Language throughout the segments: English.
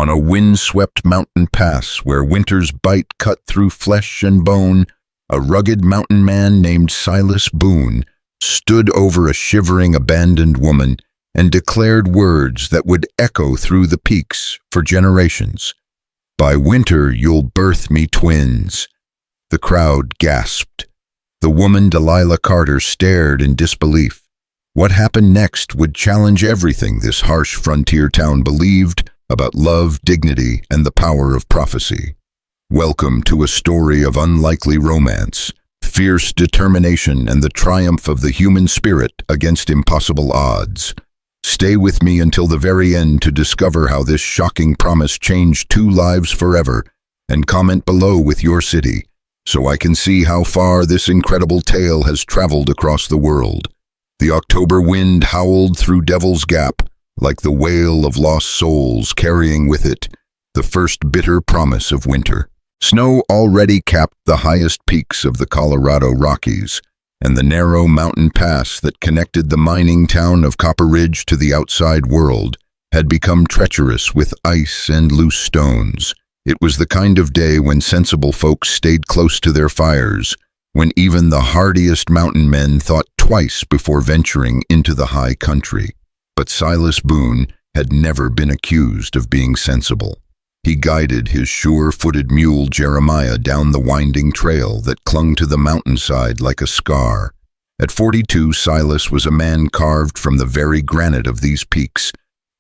On a wind-swept mountain pass where winter's bite cut through flesh and bone, a rugged mountain man named Silas Boone stood over a shivering, abandoned woman and declared words that would echo through the peaks for generations. "By winter you'll birth me twins." The crowd gasped. The woman, Delilah Carter, stared in disbelief. What happened next would challenge everything this harsh frontier town believed about love, dignity, and the power of prophecy. Welcome to a story of unlikely romance, fierce determination, and the triumph of the human spirit against impossible odds. Stay with me until the very end to discover how this shocking promise changed 2 lives forever, and comment below with your city, so I can see how far this incredible tale has traveled across the world. The October wind howled through Devil's Gap, like the wail of lost souls, carrying with it the first bitter promise of winter. Snow already capped the highest peaks of the Colorado Rockies, and the narrow mountain pass that connected the mining town of Copper Ridge to the outside world had become treacherous with ice and loose stones. It was the kind of day when sensible folks stayed close to their fires, when even the hardiest mountain men thought twice before venturing into the high country. But Silas Boone had never been accused of being sensible. He guided his sure-footed mule Jeremiah down the winding trail that clung to the mountainside like a scar. At 42, Silas was a man carved from the very granite of these peaks,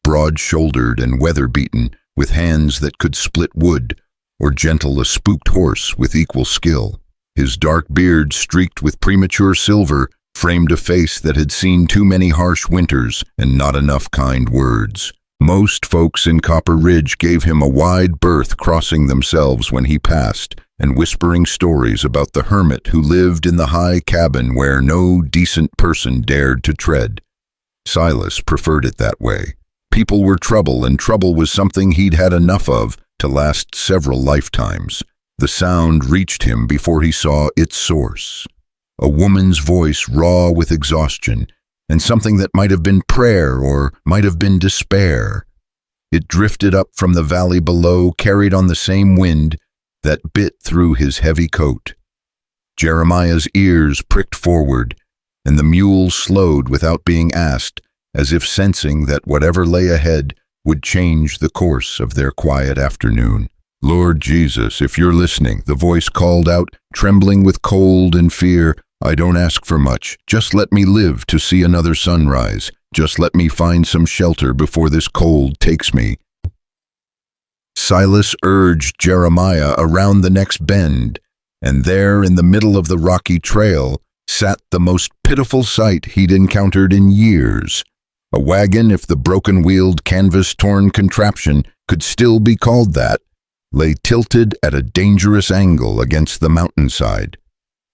broad-shouldered and weather-beaten, with hands that could split wood, or gentle a spooked horse with equal skill. His dark beard, streaked with premature silver, framed a face that had seen too many harsh winters and not enough kind words. Most folks in Copper Ridge gave him a wide berth, crossing themselves when he passed and whispering stories about the hermit who lived in the high cabin where no decent person dared to tread. Silas preferred it that way. People were trouble, and trouble was something he'd had enough of to last several lifetimes. The sound reached him before he saw its source. A woman's voice, raw with exhaustion, and something that might have been prayer or might have been despair. It drifted up from the valley below, carried on the same wind that bit through his heavy coat. Jeremiah's ears pricked forward, and the mule slowed without being asked, as if sensing that whatever lay ahead would change the course of their quiet afternoon. "Lord Jesus, if you're listening," the voice called out, trembling with cold and fear, "I don't ask for much. Just let me live to see another sunrise. Just let me find some shelter before this cold takes me." Silas urged Jeremiah around the next bend, and there in the middle of the rocky trail sat the most pitiful sight he'd encountered in years. A wagon, if the broken-wheeled, canvas-torn contraption could still be called that, lay tilted at a dangerous angle against the mountainside.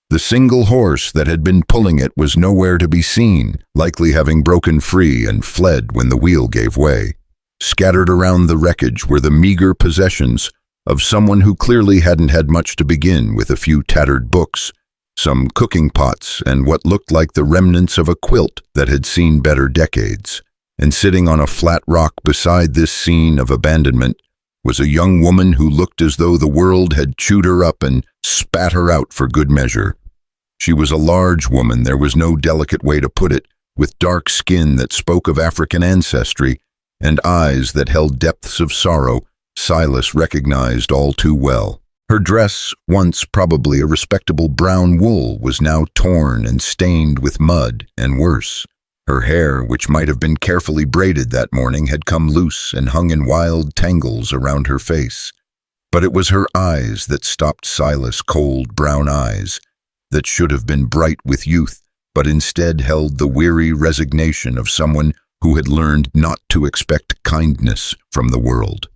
The single horse that had been pulling it was nowhere to be seen, likely having broken free and fled when the wheel gave way. Scattered around the wreckage were the meager possessions of someone who clearly hadn't had much to begin with: a few tattered books, some cooking pots, and what looked like the remnants of a quilt that had seen better decades. And sitting on a flat rock beside this scene of abandonment was a young woman who looked as though the world had chewed her up and spat her out for good measure. She was a large woman, there was no delicate way to put it, with dark skin that spoke of African ancestry and eyes that held depths of sorrow Silas recognized all too well. Her dress, once probably a respectable brown wool, was now torn and stained with mud, and worse. Her hair, which might have been carefully braided that morning, had come loose and hung in wild tangles around her face. But it was her eyes that stopped Silas, cold brown eyes, that should have been bright with youth, but instead held the weary resignation of someone who had learned not to expect kindness from the world.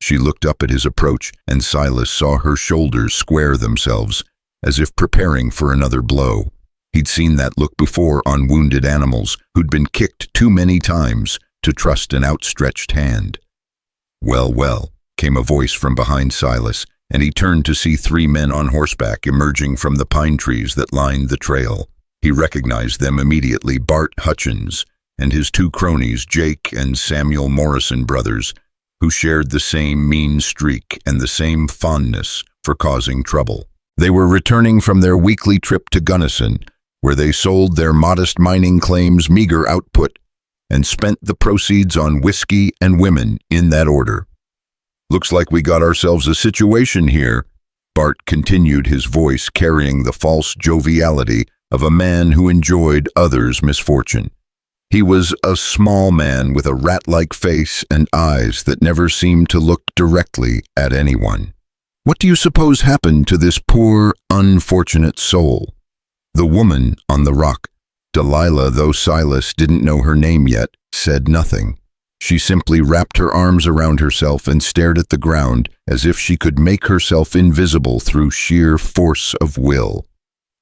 She looked up at his approach, and Silas saw her shoulders square themselves, as if preparing for another blow. He'd seen that look before on wounded animals who'd been kicked too many times to trust an outstretched hand. "Well, well," came a voice from behind Silas, and he turned to see 3 men on horseback emerging from the pine trees that lined the trail. He recognized them immediately: Bart Hutchins and his 2 cronies, Jake and Samuel Morrison brothers, who shared the same mean streak and the same fondness for causing trouble. They were returning from their weekly trip to Gunnison, where they sold their modest mining claims' meager output and spent the proceeds on whiskey and women in that order. "Looks like we got ourselves a situation here," Bart continued, his voice carrying the false joviality of a man who enjoyed others' misfortune. He was a small man with a rat-like face and eyes that never seemed to look directly at anyone. "What do you suppose happened to this poor, unfortunate soul?" The woman on the rock, Delilah, though Silas didn't know her name yet, said nothing. She simply wrapped her arms around herself and stared at the ground as if she could make herself invisible through sheer force of will.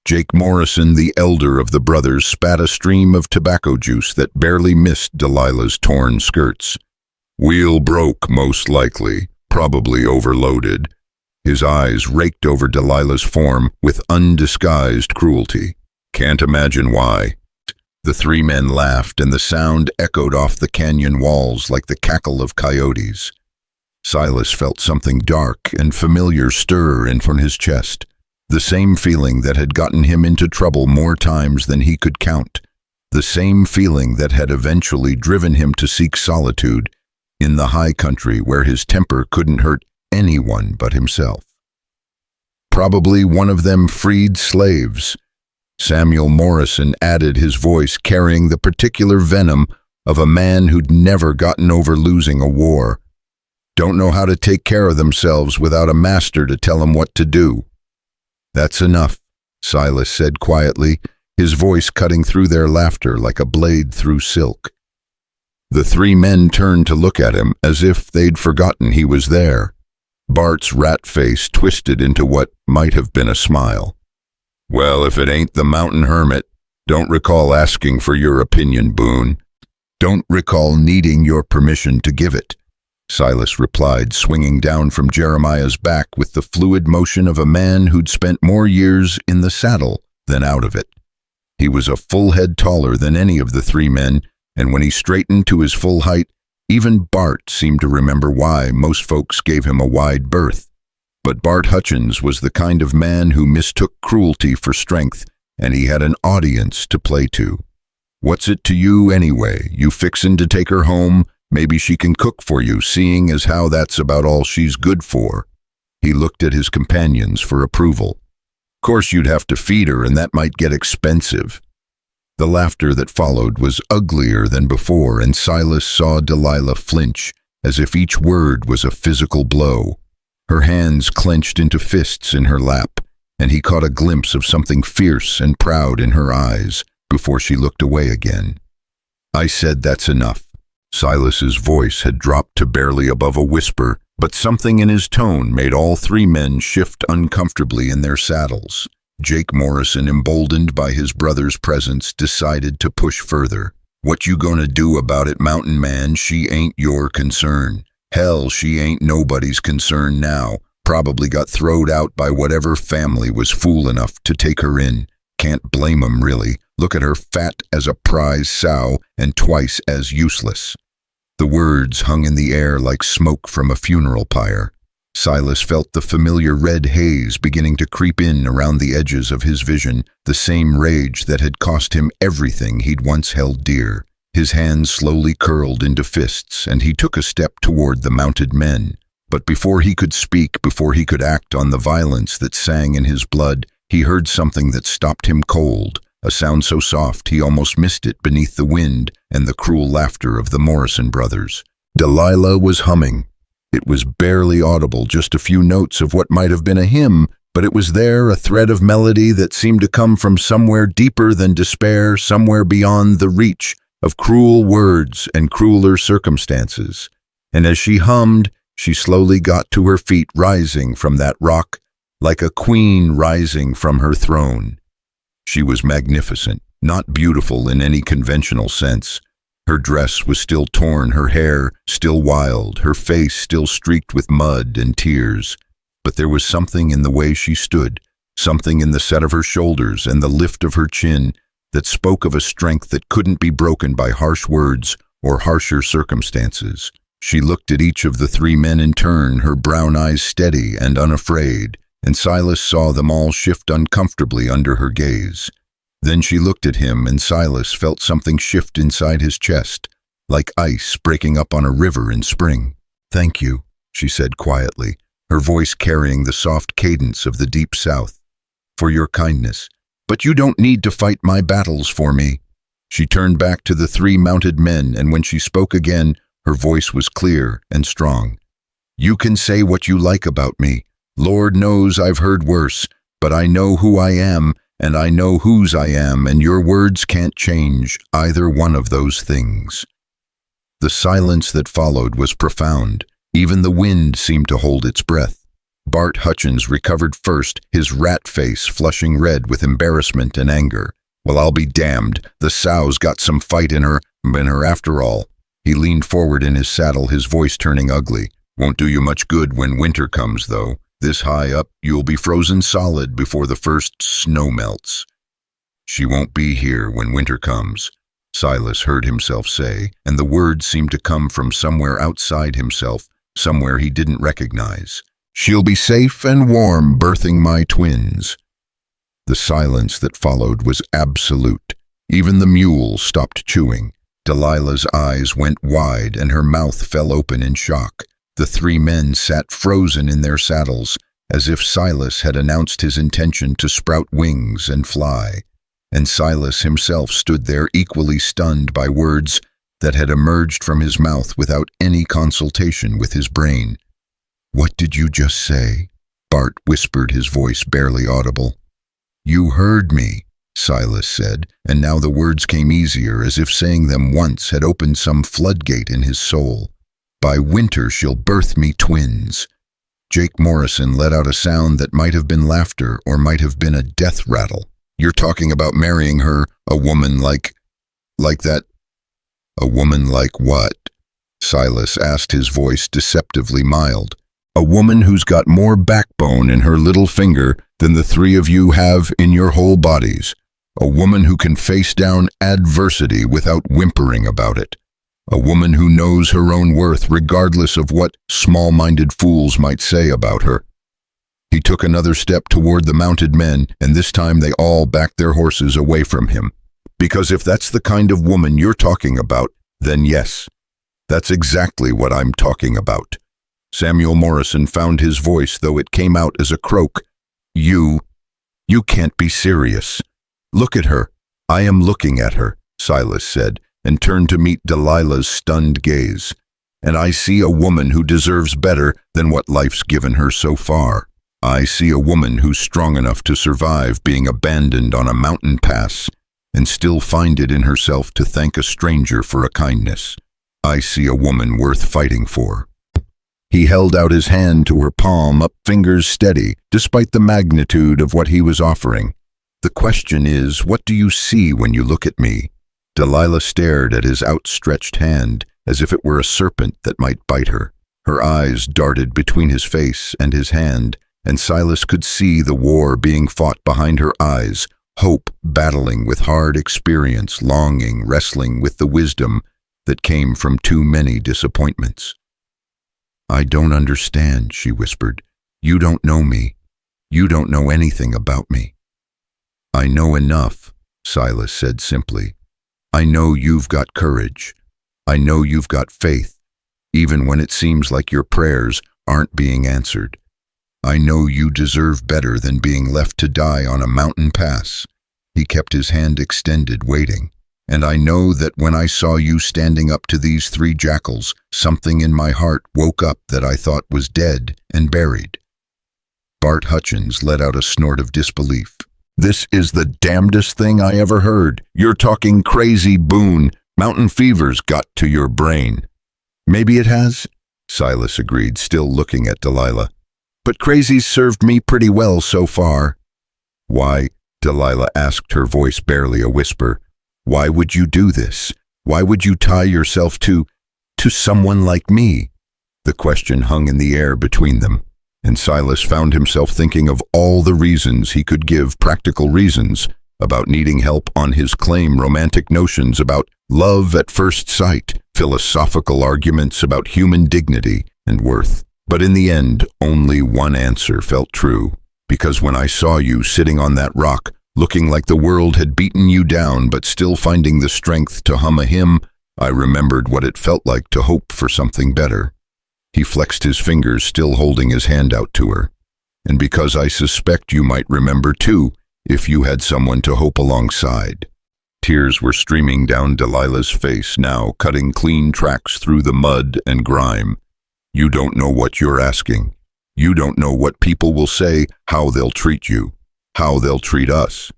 Jake Morrison, the elder of the brothers, spat a stream of tobacco juice that barely missed Delilah's torn skirts. "Wheel broke, most likely, probably overloaded." His eyes raked over Delilah's form with undisguised cruelty. "Can't imagine why." The three men laughed, and the sound echoed off the canyon walls like the cackle of coyotes. Silas felt something dark and familiar stir in from his chest, the same feeling that had gotten him into trouble more times than he could count, the same feeling that had eventually driven him to seek solitude in the high country where his temper couldn't hurt anyone but himself. Probably one of them freed slaves. Samuel Morrison added, his voice carrying the particular venom of a man who'd never gotten over losing a war. "Don't know how to take care of themselves without a master to tell them what to do." "That's enough," Silas said quietly, his voice cutting through their laughter like a blade through silk. The three men turned to look at him as if they'd forgotten he was there. Bart's rat face twisted into what might have been a smile. "Well, if it ain't the mountain hermit, don't recall asking for your opinion, Boone. Don't recall needing your permission to give it," Silas replied, swinging down from Jeremiah's back with the fluid motion of a man who'd spent more years in the saddle than out of it. He was a full head taller than any of the three men, and when he straightened to his full height, even Bart seemed to remember why most folks gave him a wide berth. But Bart Hutchins was the kind of man who mistook cruelty for strength, and he had an audience to play to. "What's it to you anyway? You fixin' to take her home? Maybe she can cook for you, seeing as how that's about all she's good for." He looked at his companions for approval. "Course you'd have to feed her, and that might get expensive." The laughter that followed was uglier than before, and Silas saw Delilah flinch, as if each word was a physical blow. Her hands clenched into fists in her lap, and he caught a glimpse of something fierce and proud in her eyes before she looked away again. "I said that's enough." Silas's voice had dropped to barely above a whisper, but something in his tone made all three men shift uncomfortably in their saddles. Jake Morrison, emboldened by his brother's presence, decided to push further. "What you gonna do about it, mountain man? She ain't your concern. Hell, she ain't nobody's concern now. Probably got throwed out by whatever family was fool enough to take her in. Can't blame 'em, really. Look at her, fat as a prize sow and twice as useless." The words hung in the air like smoke from a funeral pyre. Silas felt the familiar red haze beginning to creep in around the edges of his vision, the same rage that had cost him everything he'd once held dear. His hands slowly curled into fists, and he took a step toward the mounted men. But before he could speak, before he could act on the violence that sang in his blood, he heard something that stopped him cold, a sound so soft he almost missed it beneath the wind and the cruel laughter of the Morrison brothers. Delilah was humming. It was barely audible, just a few notes of what might have been a hymn, but it was there, a thread of melody that seemed to come from somewhere deeper than despair, somewhere beyond the reach of cruel words and crueler circumstances. And as she hummed, she slowly got to her feet, rising from that rock like a queen rising from her throne. She was magnificent, not beautiful in any conventional sense. Her dress was still torn, her hair still wild, her face still streaked with mud and tears. But there was something in the way she stood, something in the set of her shoulders and the lift of her chin that spoke of a strength that couldn't be broken by harsh words or harsher circumstances. She looked at each of the three men in turn, her brown eyes steady and unafraid, and Silas saw them all shift uncomfortably under her gaze. Then she looked at him, and Silas felt something shift inside his chest, like ice breaking up on a river in spring. "Thank you," she said quietly, her voice carrying the soft cadence of the deep south, "for your kindness. But you don't need to fight my battles for me." She turned back to the three mounted men, and when she spoke again, her voice was clear and strong. "You can say what you like about me. Lord knows I've heard worse, but I know who I am, and I know whose I am, and your words can't change either one of those things." The silence that followed was profound. Even the wind seemed to hold its breath. Bart Hutchins recovered first, his rat face flushing red with embarrassment and anger. "Well, I'll be damned. The sow's got some fight in her after all." He leaned forward in his saddle, his voice turning ugly. "Won't do you much good when winter comes, though. This high up, you'll be frozen solid before the first snow melts." "She won't be here when winter comes," Silas heard himself say, and the words seemed to come from somewhere outside himself, somewhere he didn't recognize. "She'll be safe and warm birthing my twins." The silence that followed was absolute. Even the mule stopped chewing. Delilah's eyes went wide and her mouth fell open in shock. The three men sat frozen in their saddles, as if Silas had announced his intention to sprout wings and fly. And Silas himself stood there equally stunned by words that had emerged from his mouth without any consultation with his brain. "What did you just say?" Bart whispered, his voice barely audible. "You heard me," Silas said, and now the words came easier, as if saying them once had opened some floodgate in his soul. "By winter she'll birth me twins." Jake Morrison let out a sound that might have been laughter or might have been a death rattle. "You're talking about marrying her, a woman like that?" "A woman like what?" Silas asked, his voice deceptively mild. "A woman who's got more backbone in her little finger than the three of you have in your whole bodies. A woman who can face down adversity without whimpering about it. A woman who knows her own worth regardless of what small-minded fools might say about her." He took another step toward the mounted men, and this time they all backed their horses away from him. "Because if that's the kind of woman you're talking about, then yes, that's exactly what I'm talking about." Samuel Morrison found his voice, though it came out as a croak. You can't be serious." "Look at her." "I am looking at her," Silas said, and turned to meet Delilah's stunned gaze. "And I see a woman who deserves better than what life's given her so far. I see a woman who's strong enough to survive being abandoned on a mountain pass and still find it in herself to thank a stranger for a kindness. I see a woman worth fighting for." He held out his hand to her palm, up fingers steady, despite the magnitude of what he was offering. "The question is, what do you see when you look at me?" Delilah stared at his outstretched hand, as if it were a serpent that might bite her. Her eyes darted between his face and his hand, and Silas could see the war being fought behind her eyes, hope battling with hard experience, longing wrestling with the wisdom that came from too many disappointments. "I don't understand," she whispered. "You don't know me. You don't know anything about me." "I know enough," Silas said simply. "I know you've got courage. I know you've got faith, even when it seems like your prayers aren't being answered. I know you deserve better than being left to die on a mountain pass." He kept his hand extended, waiting. "And I know that when I saw you standing up to these three jackals, something in my heart woke up that I thought was dead and buried." Bart Hutchins let out a snort of disbelief. "This is the damnedest thing I ever heard. You're talking crazy, Boone. Mountain fever's got to your brain." "Maybe it has," Silas agreed, still looking at Delilah. "But crazy's served me pretty well so far." "Why?" Delilah asked, her voice barely a whisper. "Why would you do this? Why would you tie yourself to someone like me?" The question hung in the air between them, and Silas found himself thinking of all the reasons he could give, practical reasons, about needing help on his claim, romantic notions about love at first sight, philosophical arguments about human dignity and worth. But in the end, only one answer felt true, because when I saw you sitting on that rock, looking like the world had beaten you down but still finding the strength to hum a hymn, I remembered what it felt like to hope for something better. He flexed his fingers, still holding his hand out to her. And because I suspect you might remember too, if you had someone to hope alongside. Tears were streaming down Delilah's face now, cutting clean tracks through the mud and grime. You don't know what you're asking. You don't know what people will say, how they'll treat you, how they'll treat us.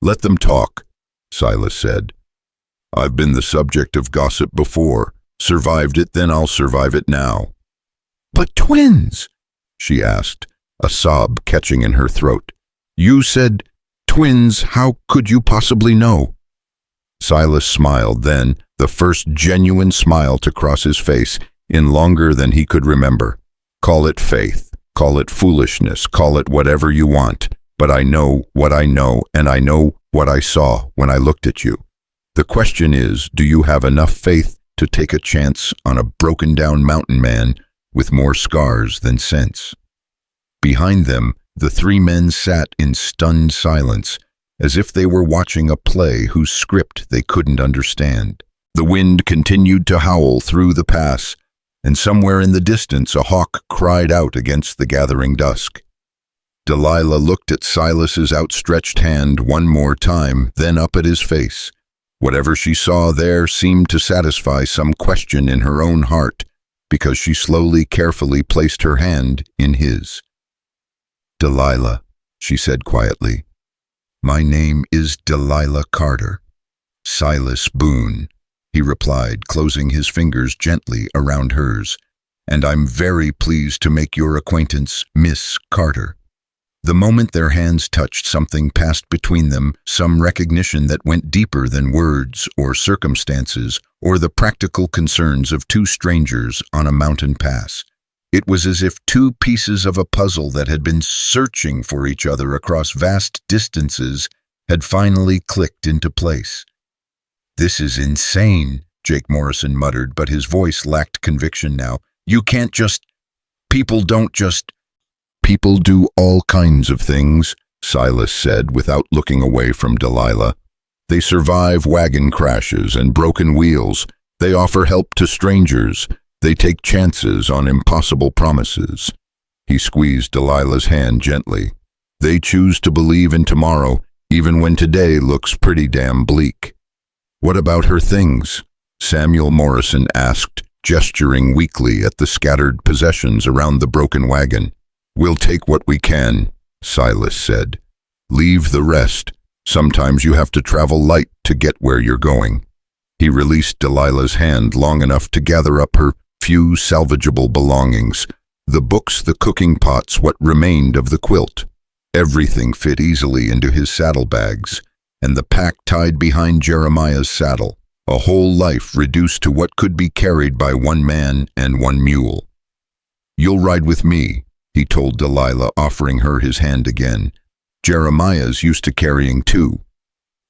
Let them talk, Silas said. I've been the subject of gossip before. Survived it, then I'll survive it now. But twins, she asked, a sob catching in her throat. You said twins, how could you possibly know? Silas smiled then, the first genuine smile to cross his face in longer than he could remember. Call it faith, call it foolishness, call it whatever you want, but I know what I know, and I know what I saw when I looked at you. The question is, do you have enough faith to take a chance on a broken-down mountain man with more scars than sense? Behind them, the three men sat in stunned silence, as if they were watching a play whose script they couldn't understand. The wind continued to howl through the pass, and somewhere in the distance a hawk cried out against the gathering dusk. Delilah looked at Silas's outstretched hand one more time, then up at his face. Whatever she saw there seemed to satisfy some question in her own heart, because she slowly, carefully placed her hand in his. Delilah, she said quietly. My name is Delilah Carter. Silas Boone, he replied, closing his fingers gently around hers. And I'm very pleased to make your acquaintance, Miss Carter. The moment their hands touched, something passed between them, some recognition that went deeper than words or circumstances or the practical concerns of two strangers on a mountain pass. It was as if two pieces of a puzzle that had been searching for each other across vast distances had finally clicked into place. This is insane, Jake Morrison muttered, but his voice lacked conviction now. You can't just... People don't just... People do all kinds of things, Silas said without looking away from Delilah. They survive wagon crashes and broken wheels. They offer help to strangers. They take chances on impossible promises. He squeezed Delilah's hand gently. They choose to believe in tomorrow, even when today looks pretty damn bleak. What about her things? Samuel Morrison asked, gesturing weakly at the scattered possessions around the broken wagon. We'll take what we can, Silas said. Leave the rest. Sometimes you have to travel light to get where you're going. He released Delilah's hand long enough to gather up her few salvageable belongings, the books, the cooking pots, what remained of the quilt. Everything fit easily into his saddlebags, and the pack tied behind Jeremiah's saddle, a whole life reduced to what could be carried by one man and one mule. You'll ride with me, he told Delilah, offering her his hand again. Jeremiah's used to carrying two.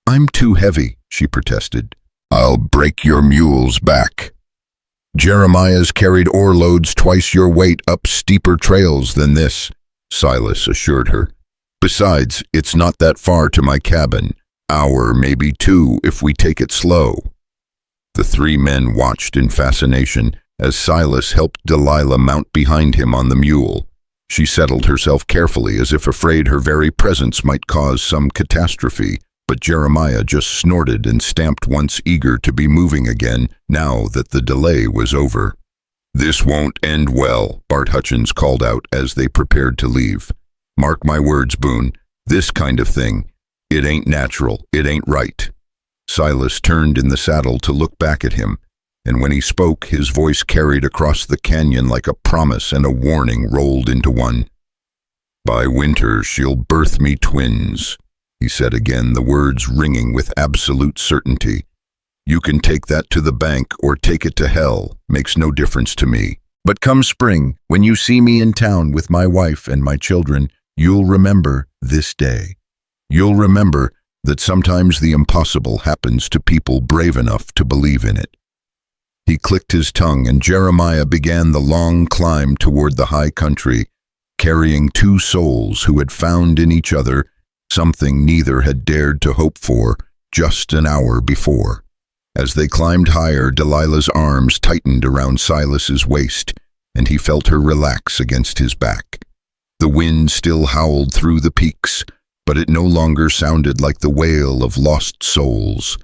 I'm too heavy, she protested. I'll break your mule's back. Jeremiah's carried ore loads twice your weight up steeper trails than this, Silas assured her. Besides, it's not that far to my cabin. Hour, maybe two, if we take it slow. The three men watched in fascination as Silas helped Delilah mount behind him on the mule. She settled herself carefully, as if afraid her very presence might cause some catastrophe, but Jeremiah just snorted and stamped, once eager to be moving again, now that the delay was over. This won't end well, Bart Hutchins called out as they prepared to leave. Mark my words, Boone, this kind of thing, it ain't natural, it ain't right. Silas turned in the saddle to look back at him, and when he spoke, his voice carried across the canyon like a promise and a warning rolled into one. By winter she'll birth me twins, he said again, the words ringing with absolute certainty. You can take that to the bank or take it to hell, makes no difference to me. But come spring, when you see me in town with my wife and my children, you'll remember this day. You'll remember that sometimes the impossible happens to people brave enough to believe in it. He clicked his tongue, and Jeremiah began the long climb toward the high country, carrying two souls who had found in each other something neither had dared to hope for just an hour before. As they climbed higher, Delilah's arms tightened around Silas's waist, and he felt her relax against his back. The wind still howled through the peaks, but it no longer sounded like the wail of lost souls.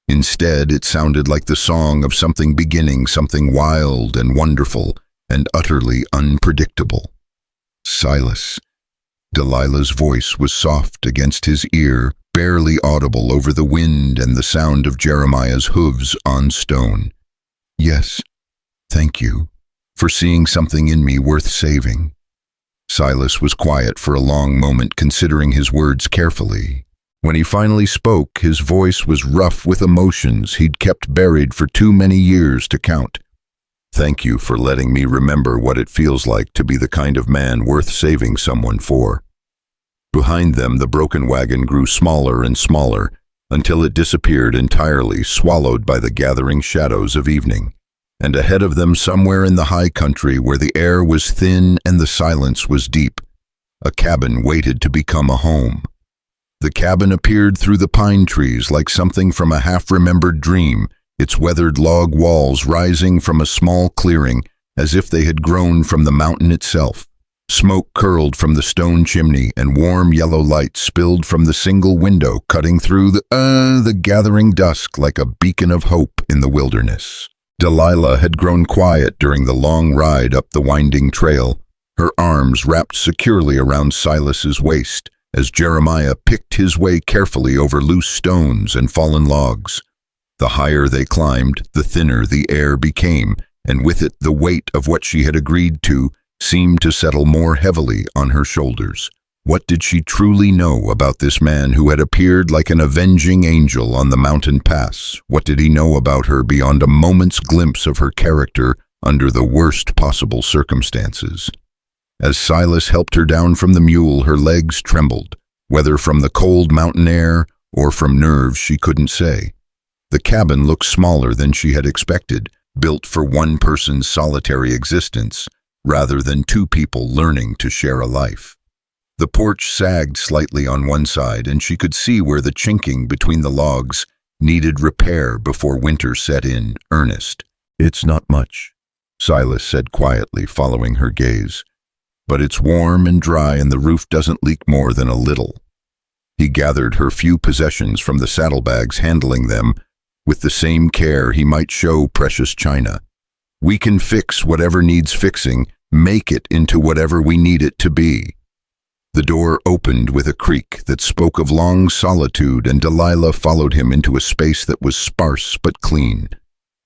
Instead, it sounded like the song of something beginning, something wild and wonderful and utterly unpredictable. Silas. Delilah's voice was soft against his ear, barely audible over the wind and the sound of Jeremiah's hooves on stone. Yes, thank you for seeing something in me worth saving. Silas was quiet for a long moment, considering his words carefully. When he finally spoke, his voice was rough with emotions he'd kept buried for too many years to count. Thank you for letting me remember what it feels like to be the kind of man worth saving someone for. Behind them, the broken wagon grew smaller and smaller, until it disappeared entirely, swallowed by the gathering shadows of evening. And ahead of them, somewhere in the high country where the air was thin and the silence was deep, a cabin waited to become a home. The cabin appeared through the pine trees like something from a half-remembered dream, its weathered log walls rising from a small clearing as if they had grown from the mountain itself. Smoke curled from the stone chimney, and warm yellow light spilled from the single window, cutting through the gathering dusk like a beacon of hope in the wilderness. Delilah had grown quiet during the long ride up the winding trail, her arms wrapped securely around Silas's waist as Jeremiah picked his way carefully over loose stones and fallen logs. The higher they climbed, the thinner the air became, and with it the weight of what she had agreed to seemed to settle more heavily on her shoulders. What did she truly know about this man who had appeared like an avenging angel on the mountain pass? What did he know about her beyond a moment's glimpse of her character under the worst possible circumstances? As Silas helped her down from the mule, her legs trembled, whether from the cold mountain air or from nerves she couldn't say. The cabin looked smaller than she had expected, built for one person's solitary existence, rather than two people learning to share a life. The porch sagged slightly on one side, and she could see where the chinking between the logs needed repair before winter set in earnest. "It's not much," Silas said quietly, following her gaze. "But it's warm and dry, and the roof doesn't leak more than a little." He gathered her few possessions from the saddlebags, handling them with the same care he might show precious china. "We can fix whatever needs fixing, make it into whatever we need it to be." The door opened with a creak that spoke of long solitude, and Delilah followed him into a space that was sparse but clean.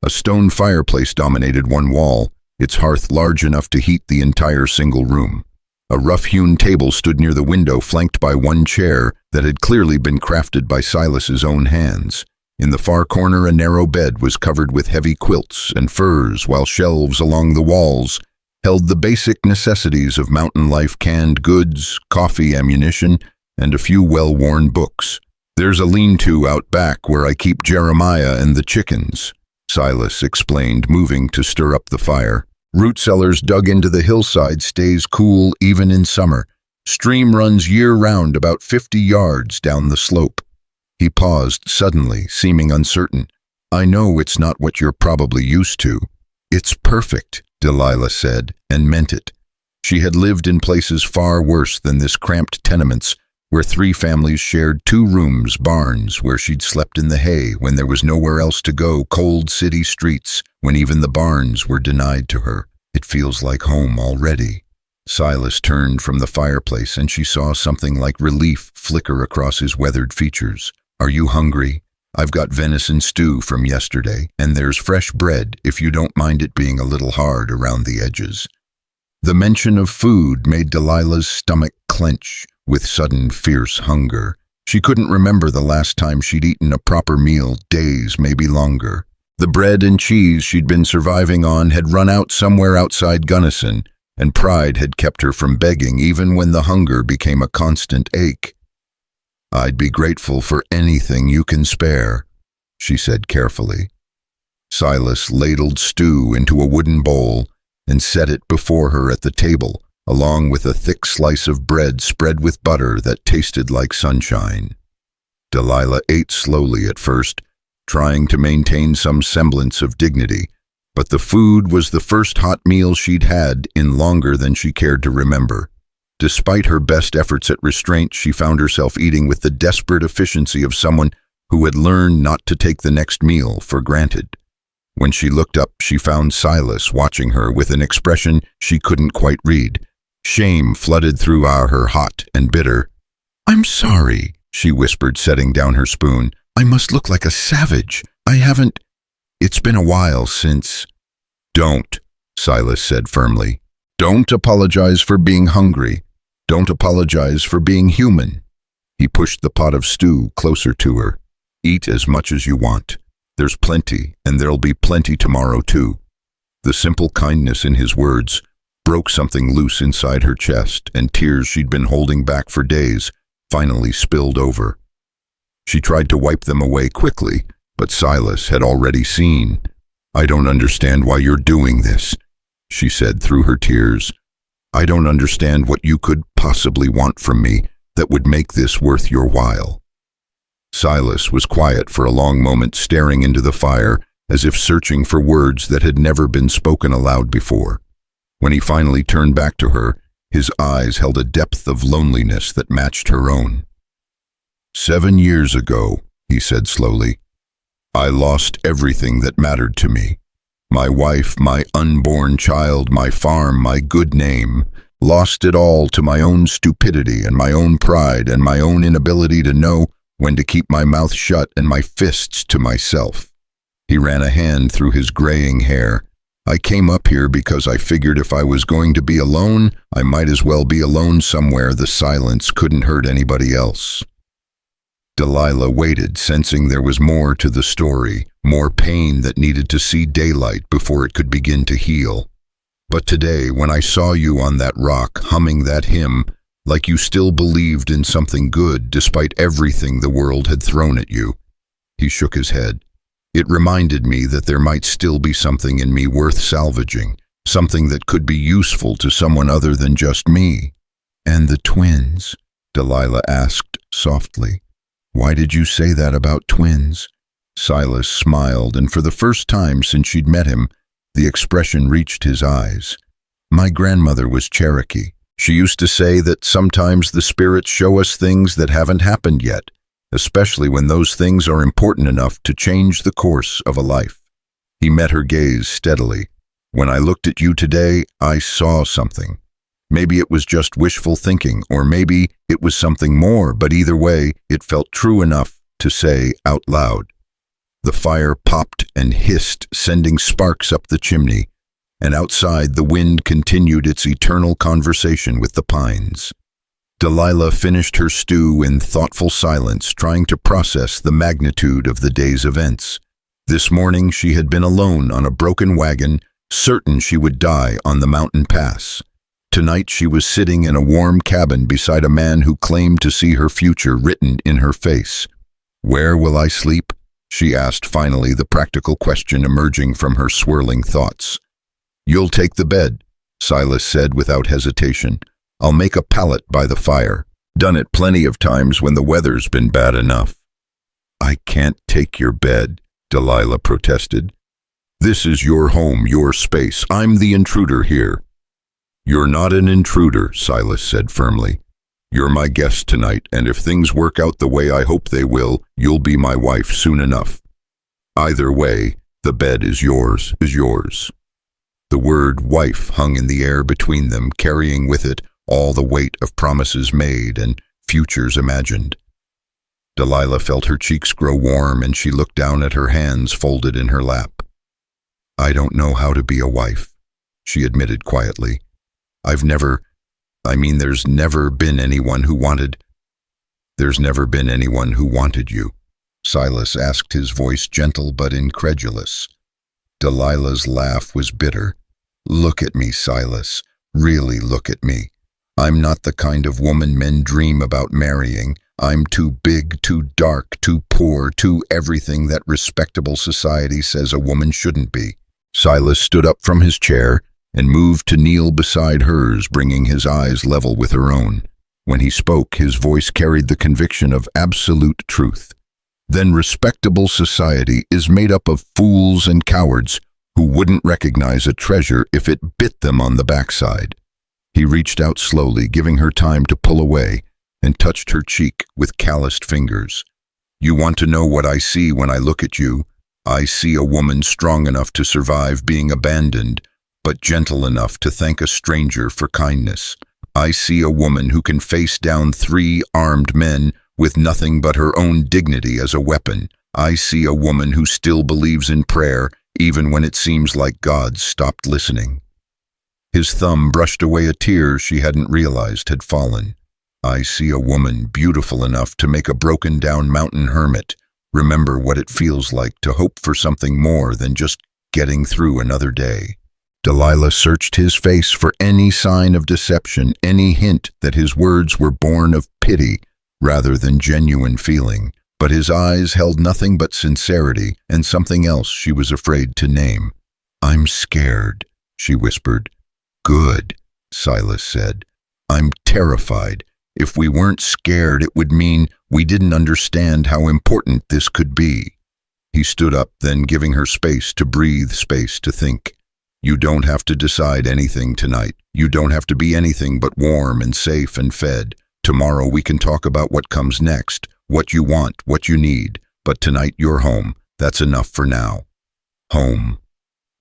A stone fireplace dominated one wall, its hearth large enough to heat the entire single room. A rough-hewn table stood near the window, flanked by one chair that had clearly been crafted by Silas's own hands. In the far corner, a narrow bed was covered with heavy quilts and furs, while shelves along the walls held the basic necessities of mountain life: canned goods, coffee, ammunition, and a few well-worn books. "There's a lean-to out back where I keep Jeremiah and the chickens," Silas explained, moving to stir up the fire. "Root cellars dug into the hillside stays cool even in summer. Stream runs year-round about 50 yards down the slope." He paused suddenly, seeming uncertain. "I know it's not what you're probably used to." "It's perfect," Delilah said, and meant it. She had lived in places far worse than this: cramped tenements where 3 families shared 2 rooms, barns where she'd slept in the hay when there was nowhere else to go, cold city streets when even the barns were denied to her. "It feels like home already." Silas turned from the fireplace, and she saw something like relief flicker across his weathered features. "Are you hungry? I've got venison stew from yesterday, and there's fresh bread if you don't mind it being a little hard around the edges." The mention of food made Delilah's stomach clench with sudden fierce hunger. She couldn't remember the last time she'd eaten a proper meal, days, maybe longer. The bread and cheese she'd been surviving on had run out somewhere outside Gunnison, and pride had kept her from begging even when the hunger became a constant ache. "I'd be grateful for anything you can spare," she said carefully. Silas ladled stew into a wooden bowl and set it before her at the table, along with a thick slice of bread spread with butter that tasted like sunshine. Delilah ate slowly at first, trying to maintain some semblance of dignity, but the food was the first hot meal she'd had in longer than she cared to remember. Despite her best efforts at restraint, she found herself eating with the desperate efficiency of someone who had learned not to take the next meal for granted. When she looked up, she found Silas watching her with an expression she couldn't quite read. Shame flooded through her hot and bitter. "I'm sorry," she whispered, setting down her spoon. "I must look like a savage. It's been a while since—" "Don't," Silas said firmly. "Don't apologize for being hungry. Don't apologize for being human." He pushed the pot of stew closer to her. "Eat as much as you want. There's plenty, and there'll be plenty tomorrow too." The simple kindness in his words broke something loose inside her chest, and tears she'd been holding back for days finally spilled over. She tried to wipe them away quickly, but Silas had already seen. "I don't understand why you're doing this," she said through her tears. "I don't understand what you could possibly want from me that would make this worth your while." Silas was quiet for a long moment, staring into the fire, as if searching for words that had never been spoken aloud before. When he finally turned back to her, his eyes held a depth of loneliness that matched her own. "7 years ago," he said slowly, "I lost everything that mattered to me. My wife, my unborn child, my farm, my good name. Lost it all to my own stupidity and my own pride and my own inability to know when to keep my mouth shut and my fists to myself." He ran a hand through his graying hair. "I came up here because I figured if I was going to be alone, I might as well be alone somewhere the silence couldn't hurt anybody else." Delilah waited, sensing there was more to the story, more pain that needed to see daylight before it could begin to heal. "But today, when I saw you on that rock, humming that hymn, like you still believed in something good despite everything the world had thrown at you," he shook his head, "it reminded me that there might still be something in me worth salvaging, something that could be useful to someone other than just me." "And the twins?" Delilah asked softly. "Why did you say that about twins?" Silas smiled, and for the first time since she'd met him, the expression reached his eyes. "My grandmother was Cherokee. She used to say that sometimes the spirits show us things that haven't happened yet, especially when those things are important enough to change the course of a life." He met her gaze steadily. "When I looked at you today, I saw something. Maybe it was just wishful thinking, or maybe it was something more, but either way, it felt true enough to say out loud." The fire popped and hissed, sending sparks up the chimney, and outside the wind continued its eternal conversation with the pines. Delilah finished her stew in thoughtful silence, trying to process the magnitude of the day's events. This morning she had been alone on a broken wagon, certain she would die on the mountain pass. Tonight she was sitting in a warm cabin beside a man who claimed to see her future written in her face. "Where will I sleep?" she asked finally, the practical question emerging from her swirling thoughts. "You'll take the bed," Silas said without hesitation. "I'll make a pallet by the fire. Done it plenty of times when the weather's been bad enough." "I can't take your bed," Delilah protested. "This is your home, your space. I'm the intruder here." "You're not an intruder," Silas said firmly. "You're my guest tonight, and if things work out the way I hope they will, you'll be my wife soon enough. Either way, the bed is yours, The word wife hung in the air between them, carrying with it all the weight of promises made and futures imagined. Delilah felt her cheeks grow warm, and she looked down at her hands folded in her lap. "I don't know how to be a wife," she admitted quietly. There's never been anyone who wanted you." Silas asked, his voice gentle but incredulous. Delilah's laugh was bitter. "Look at me, Silas. Really look at me. I'm not the kind of woman men dream about marrying. I'm too big, too dark, too poor, too everything that respectable society says a woman shouldn't be. Silas stood up from his chair and moved to kneel beside hers, bringing his eyes level with her own. When he spoke, his voice carried the conviction of absolute truth. Then respectable society is made up of fools and cowards who wouldn't recognize a treasure if it bit them on the backside. He reached out slowly, giving her time to pull away, and touched her cheek with calloused fingers. You want to know what I see when I look at you? I see a woman strong enough to survive being abandoned, but gentle enough to thank a stranger for kindness. I see a woman who can face down 3 armed men with nothing but her own dignity as a weapon. I see a woman who still believes in prayer, even when it seems like God stopped listening. His thumb brushed away a tear she hadn't realized had fallen. I see a woman beautiful enough to make a broken-down mountain hermit remember what it feels like to hope for something more than just getting through another day. Delilah searched his face for any sign of deception, any hint that his words were born of pity rather than genuine feeling, but his eyes held nothing but sincerity and something else she was afraid to name. I'm scared, she whispered. Good, Silas said. I'm terrified. If we weren't scared, it would mean we didn't understand how important this could be. He stood up, then giving her space to breathe, space to think. You don't have to decide anything tonight. You don't have to be anything but warm and safe and fed. Tomorrow we can talk about what comes next, what you want, what you need. But tonight you're home. That's enough for now. Home.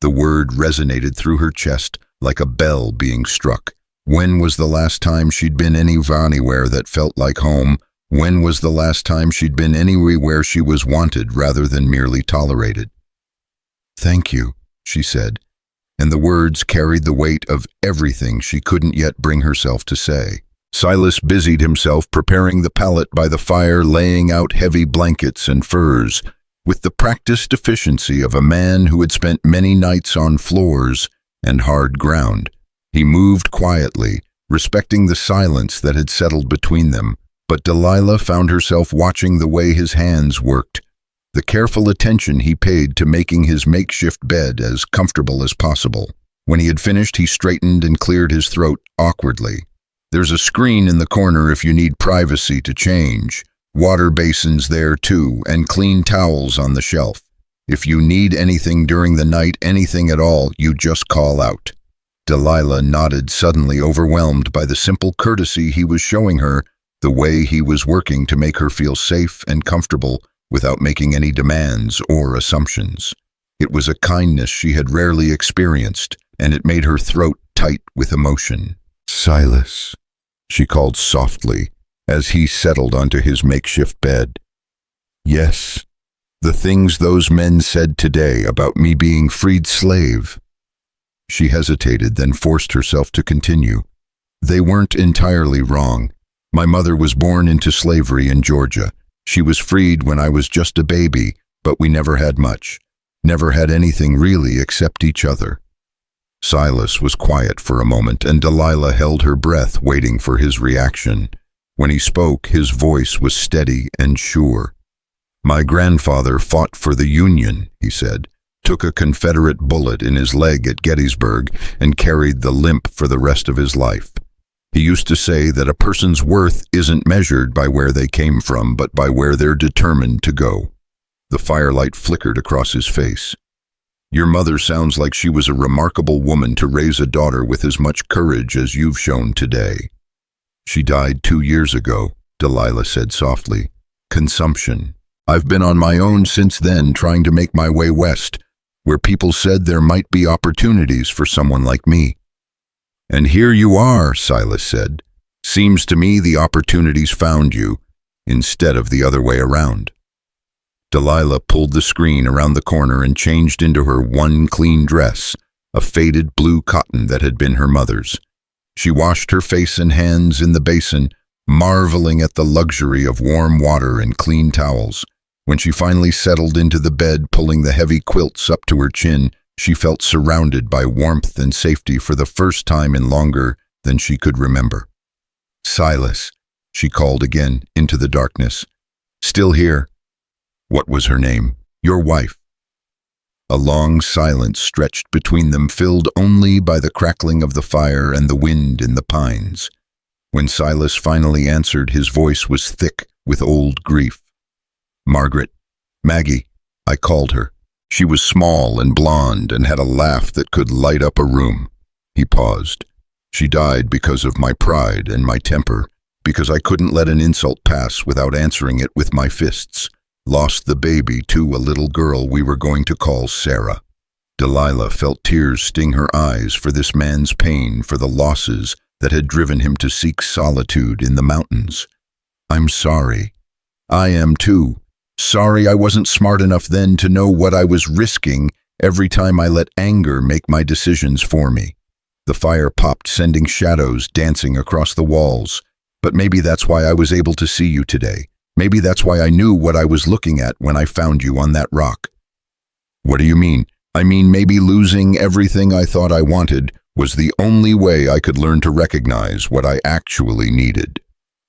The word resonated through her chest like a bell being struck. When was the last time she'd been anywhere that felt like home? When was the last time she'd been anywhere she was wanted rather than merely tolerated? Thank you, she said, and the words carried the weight of everything she couldn't yet bring herself to say. Silas busied himself preparing the pallet by the fire, laying out heavy blankets and furs, with the practiced efficiency of a man who had spent many nights on floors and hard ground. He moved quietly, respecting the silence that had settled between them, but Delilah found herself watching the way his hands worked, the careful attention he paid to making his makeshift bed as comfortable as possible. When he had finished, he straightened and cleared his throat awkwardly. There's a screen in the corner if you need privacy to change. Water basins there too, and clean towels on the shelf. If you need anything during the night, anything at all, you just call out. Delilah nodded, suddenly overwhelmed by the simple courtesy he was showing her, the way he was working to make her feel safe and comfortable without making any demands or assumptions. It was a kindness she had rarely experienced, and it made her throat tight with emotion. Silas, she called softly, as he settled onto his makeshift bed. Yes, the things those men said today about me being freed slave. She hesitated, then forced herself to continue. They weren't entirely wrong. My mother was born into slavery in Georgia. She was freed when I was just a baby, but we never had much. Never had anything really except each other. Silas was quiet for a moment, and Delilah held her breath, waiting for his reaction. When he spoke, his voice was steady and sure. My grandfather fought for the Union, he said, took a Confederate bullet in his leg at Gettysburg, and carried the limp for the rest of his life. He used to say that a person's worth isn't measured by where they came from, but by where they're determined to go. The firelight flickered across his face. Your mother sounds like she was a remarkable woman to raise a daughter with as much courage as you've shown today. She died 2 years ago, Delilah said softly. Consumption. I've been on my own since then, trying to make my way west, where people said there might be opportunities for someone like me. And here you are, Silas said. Seems to me the opportunities found you, instead of the other way around. Delilah pulled the screen around the corner and changed into her one clean dress, a faded blue cotton that had been her mother's. She washed her face and hands in the basin, marveling at the luxury of warm water and clean towels. When she finally settled into the bed, pulling the heavy quilts up to her chin, she felt surrounded by warmth and safety for the first time in longer than she could remember. Silas, she called again into the darkness. Still here. What was her name? Your wife. A long silence stretched between them, filled only by the crackling of the fire and the wind in the pines. When Silas finally answered, his voice was thick with old grief. Margaret. Maggie, I called her. She was small and blonde and had a laugh that could light up a room. He paused. She died because of my pride and my temper, because I couldn't let an insult pass without answering it with my fists. Lost the baby to a little girl we were going to call Sarah. Delilah felt tears sting her eyes for this man's pain, for the losses that had driven him to seek solitude in the mountains. I'm sorry. I am too. Sorry I wasn't smart enough then to know what I was risking every time I let anger make my decisions for me. The fire popped, sending shadows dancing across the walls. But maybe that's why I was able to see you today. Maybe that's why I knew what I was looking at when I found you on that rock. What do you mean? I mean, maybe losing everything I thought I wanted was the only way I could learn to recognize what I actually needed.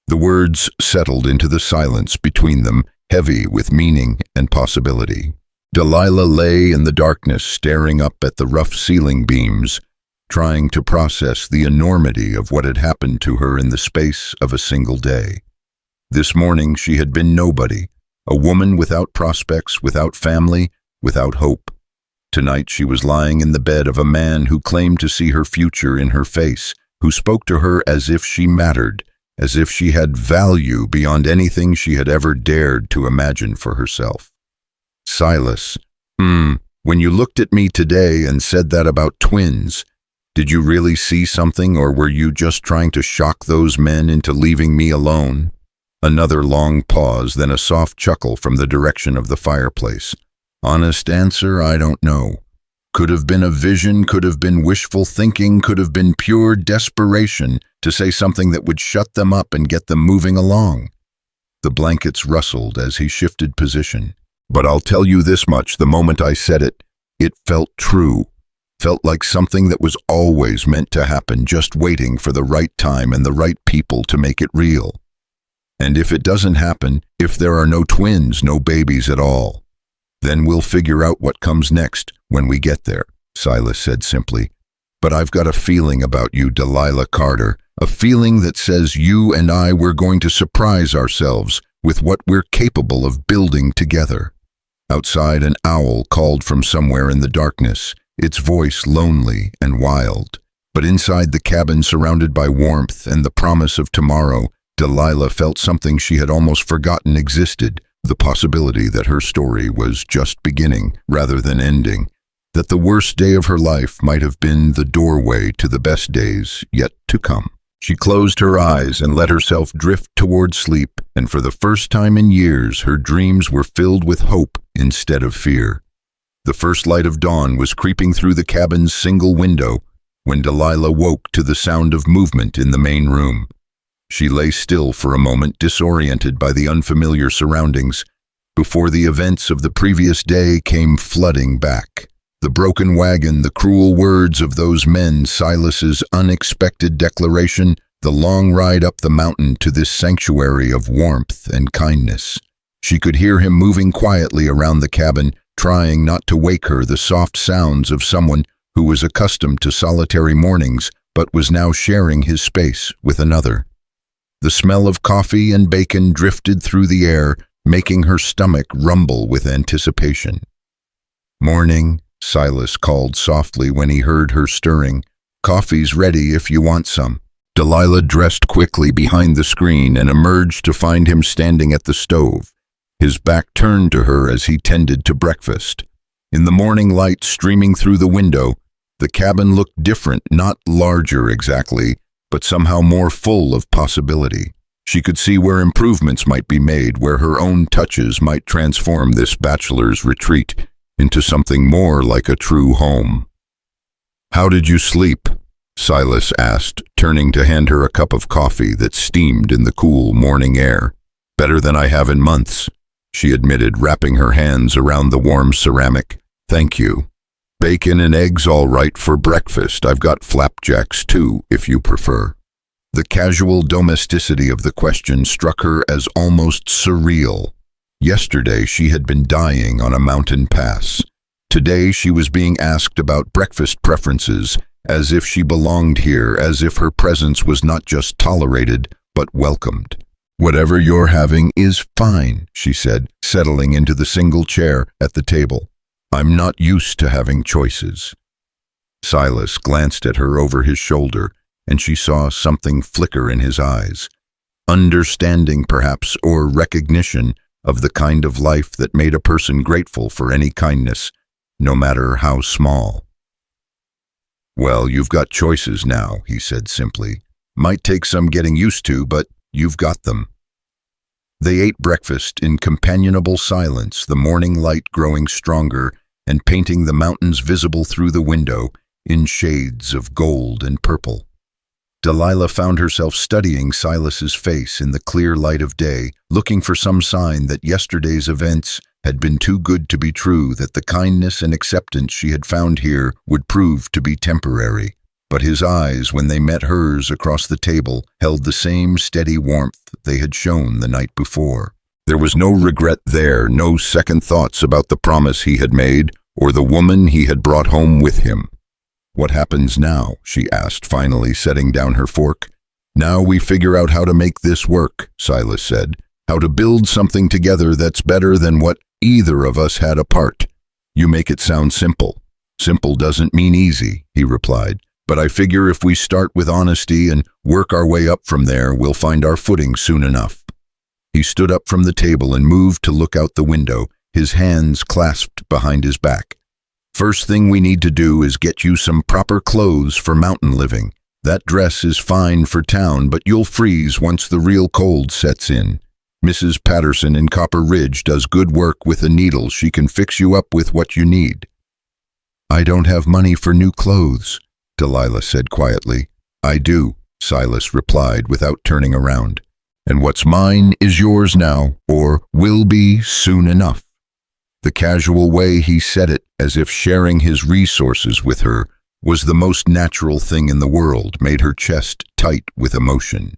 The words settled into the silence between them, heavy with meaning and possibility. Delilah lay in the darkness, staring up at the rough ceiling beams, trying to process the enormity of what had happened to her in the space of a single day. This morning she had been nobody, a woman without prospects, without family, without hope. Tonight she was lying in the bed of a man who claimed to see her future in her face, who spoke to her as if she mattered, as if she had value beyond anything she had ever dared to imagine for herself. Silas, when you looked at me today and said that about twins, did you really see something, or were you just trying to shock those men into leaving me alone? Another long pause, then a soft chuckle from the direction of the fireplace. Honest answer, I don't know. Could have been a vision, could have been wishful thinking, could have been pure desperation to say something that would shut them up and get them moving along. The blankets rustled as he shifted position. But I'll tell you this much, the moment I said it, it felt true. Felt like something that was always meant to happen, just waiting for the right time and the right people to make it real. And if it doesn't happen, if there are no twins, no babies at all, then we'll figure out what comes next when we get there, Silas said simply. But I've got a feeling about you, Delilah Carter, a feeling that says you and I were going to surprise ourselves with what we're capable of building together. Outside, an owl called from somewhere in the darkness, its voice lonely and wild. But inside the cabin, surrounded by warmth and the promise of tomorrow, Delilah felt something she had almost forgotten existed, the possibility that her story was just beginning rather than ending, that the worst day of her life might have been the doorway to the best days yet to come. She closed her eyes and let herself drift toward sleep, and for the first time in years her dreams were filled with hope instead of fear. The first light of dawn was creeping through the cabin's single window when Delilah woke to the sound of movement in the main room. She lay still for a moment, disoriented by the unfamiliar surroundings, before the events of the previous day came flooding back. The broken wagon, the cruel words of those men, Silas's unexpected declaration, the long ride up the mountain to this sanctuary of warmth and kindness. She could hear him moving quietly around the cabin, trying not to wake her, the soft sounds of someone who was accustomed to solitary mornings but was now sharing his space with another. The smell of coffee and bacon drifted through the air, making her stomach rumble with anticipation. "Morning," Silas called softly when he heard her stirring. "Coffee's ready if you want some." Delilah dressed quickly behind the screen and emerged to find him standing at the stove, his back turned to her as he tended to breakfast. In the morning light streaming through the window, the cabin looked different, not larger exactly, but somehow more full of possibility. She could see where improvements might be made, where her own touches might transform this bachelor's retreat into something more like a true home. "How did you sleep?" Silas asked, turning to hand her a cup of coffee that steamed in the cool morning air. "Better than I have in months," she admitted, wrapping her hands around the warm ceramic. "Thank you. Bacon and eggs all right for breakfast. I've got flapjacks too, if you prefer." The casual domesticity of the question struck her as almost surreal. Yesterday she had been dying on a mountain pass. Today she was being asked about breakfast preferences, as if she belonged here, as if her presence was not just tolerated, but welcomed. "Whatever you're having is fine," she said, settling into the single chair at the table. "I'm not used to having choices." Silas glanced at her over his shoulder, and she saw something flicker in his eyes. Understanding, perhaps, or recognition of the kind of life that made a person grateful for any kindness, no matter how small. "Well, you've got choices now," he said simply. "Might take some getting used to, but you've got them." They ate breakfast in companionable silence, the morning light growing stronger and painting the mountains visible through the window in shades of gold and purple. Delilah found herself studying Silas's face in the clear light of day, looking for some sign that yesterday's events had been too good to be true, that the kindness and acceptance she had found here would prove to be temporary. But his eyes, when they met hers across the table, held the same steady warmth they had shown the night before. There was no regret there, no second thoughts about the promise he had made or the woman he had brought home with him. "What happens now?" she asked, finally setting down her fork. "Now we figure out how to make this work," Silas said. "How to build something together that's better than what either of us had apart." "You make it sound simple." "Simple doesn't mean easy," he replied. "But I figure if we start with honesty and work our way up from there, we'll find our footing soon enough." He stood up from the table and moved to look out the window, his hands clasped behind his back. "First thing we need to do is get you some proper clothes for mountain living. That dress is fine for town, but you'll freeze once the real cold sets in. Mrs. Patterson in Copper Ridge does good work with a needle. She can fix you up with what you need." "I don't have money for new clothes," Delilah said quietly. "I do," Silas replied without turning around. "And what's mine is yours now, or will be soon enough." The casual way he said it, as if sharing his resources with her, was the most natural thing in the world, made her chest tight with emotion.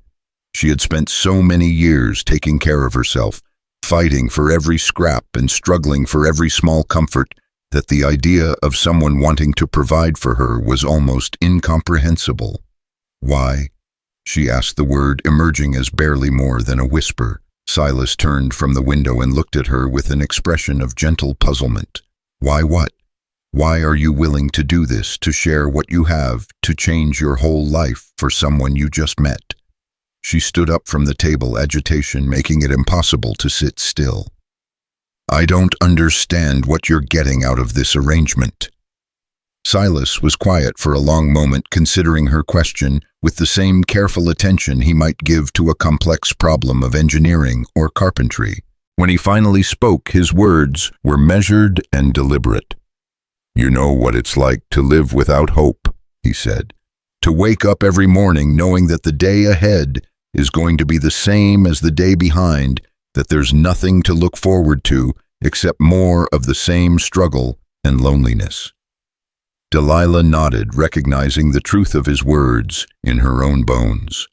She had spent so many years taking care of herself, fighting for every scrap and struggling for every small comfort, that the idea of someone wanting to provide for her was almost incomprehensible. "Why?" she asked, the word emerging as barely more than a whisper. Silas turned from the window and looked at her with an expression of gentle puzzlement. "Why what? Why are you willing to do this, to share what you have, to change your whole life for someone you just met?" She stood up from the table, agitation making it impossible to sit still. "I don't understand what you're getting out of this arrangement." Silas was quiet for a long moment, considering her question with the same careful attention he might give to a complex problem of engineering or carpentry. When he finally spoke, his words were measured and deliberate. "You know what it's like to live without hope," he said. "To wake up every morning knowing that the day ahead is going to be the same as the day behind, that there's nothing to look forward to except more of the same struggle and loneliness." Delilah nodded, recognizing the truth of his words in her own bones.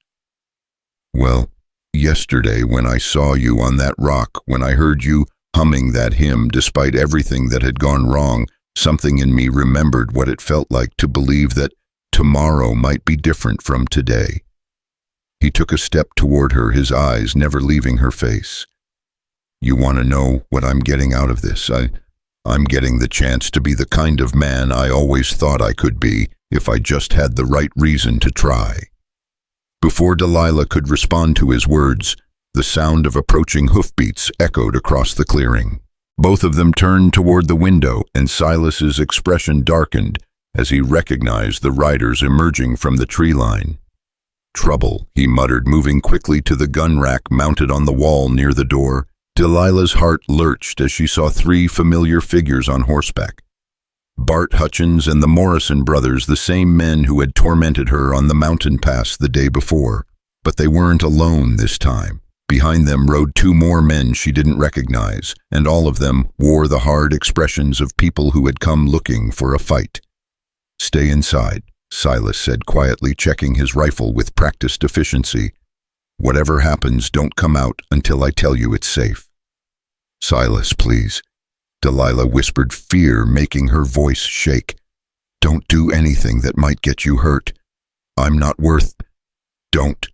"Well, yesterday when I saw you on that rock, when I heard you humming that hymn despite everything that had gone wrong, something in me remembered what it felt like to believe that tomorrow might be different from today." He took a step toward her, his eyes never leaving her face. "You want to know what I'm getting out of this? I'm getting the chance to be the kind of man I always thought I could be if I just had the right reason to try." Before Delilah could respond to his words, the sound of approaching hoofbeats echoed across the clearing. Both of them turned toward the window, and Silas's expression darkened as he recognized the riders emerging from the tree line. "Trouble," he muttered, moving quickly to the gun rack mounted on the wall near the door. Delilah's heart lurched as she saw three familiar figures on horseback. Bart Hutchins and the Morrison brothers, the same men who had tormented her on the mountain pass the day before. But they weren't alone this time. Behind them rode two more men she didn't recognize, and all of them wore the hard expressions of people who had come looking for a fight. "Stay inside," Silas said quietly, checking his rifle with practiced efficiency. "Whatever happens, don't come out until I tell you it's safe." "Silas, please," Delilah whispered, fear making her voice shake. "Don't do anything that might get you hurt. I'm not worth—" "Don't."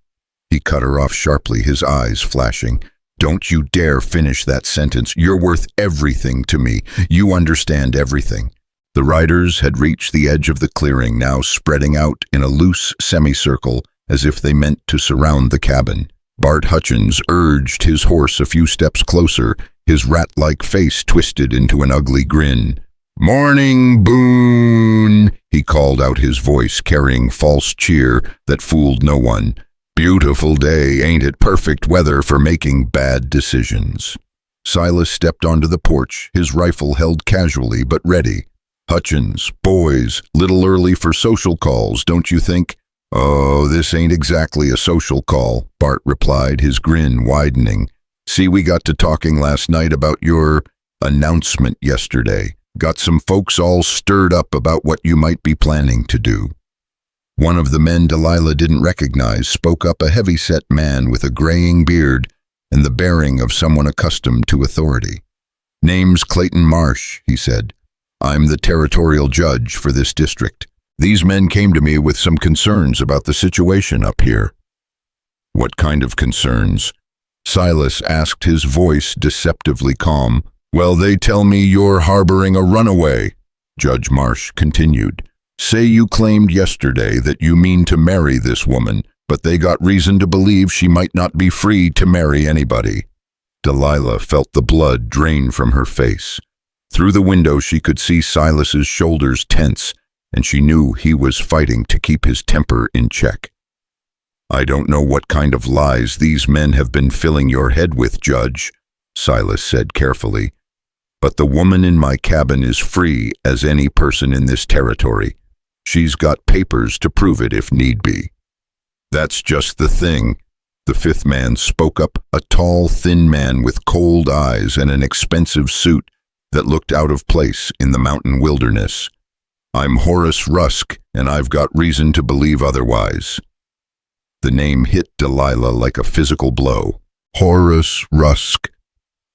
He cut her off sharply, his eyes flashing. "Don't you dare finish that sentence. You're worth everything to me. You understand everything." The riders had reached the edge of the clearing, now spreading out in a loose semicircle as if they meant to surround the cabin. Bart Hutchins urged his horse a few steps closer, his rat-like face twisted into an ugly grin. "Morning, Boone," he called out, his voice carrying false cheer that fooled no one. "Beautiful day, ain't it? Perfect weather for making bad decisions." Silas stepped onto the porch, his rifle held casually but ready. "Hutchins, boys, little early for social calls, don't you think?" "Oh, this ain't exactly a social call," Bart replied, his grin widening. "See, we got to talking last night about your announcement yesterday. Got some folks all stirred up about what you might be planning to do." One of the men Delilah didn't recognize spoke up, a heavy-set man with a graying beard and the bearing of someone accustomed to authority. "Name's Clayton Marsh," he said. "I'm the territorial judge for this district. These men came to me with some concerns about the situation up here." "What kind of concerns?" Silas asked, his voice deceptively calm. "Well, they tell me you're harboring a runaway," Judge Marsh continued. "Say you claimed yesterday that you mean to marry this woman, but they got reason to believe she might not be free to marry anybody." Delilah felt the blood drain from her face. Through the window she could see Silas's shoulders tense, and she knew he was fighting to keep his temper in check. "I don't know what kind of lies these men have been filling your head with, Judge," Silas said carefully, "but the woman in my cabin is free as any person in this territory. She's got papers to prove it if need be." "That's just the thing," the fifth man spoke up, a tall, thin man with cold eyes and an expensive suit that looked out of place in the mountain wilderness. "I'm Horace Rusk, and I've got reason to believe otherwise." The name hit Delilah like a physical blow. Horace Rusk.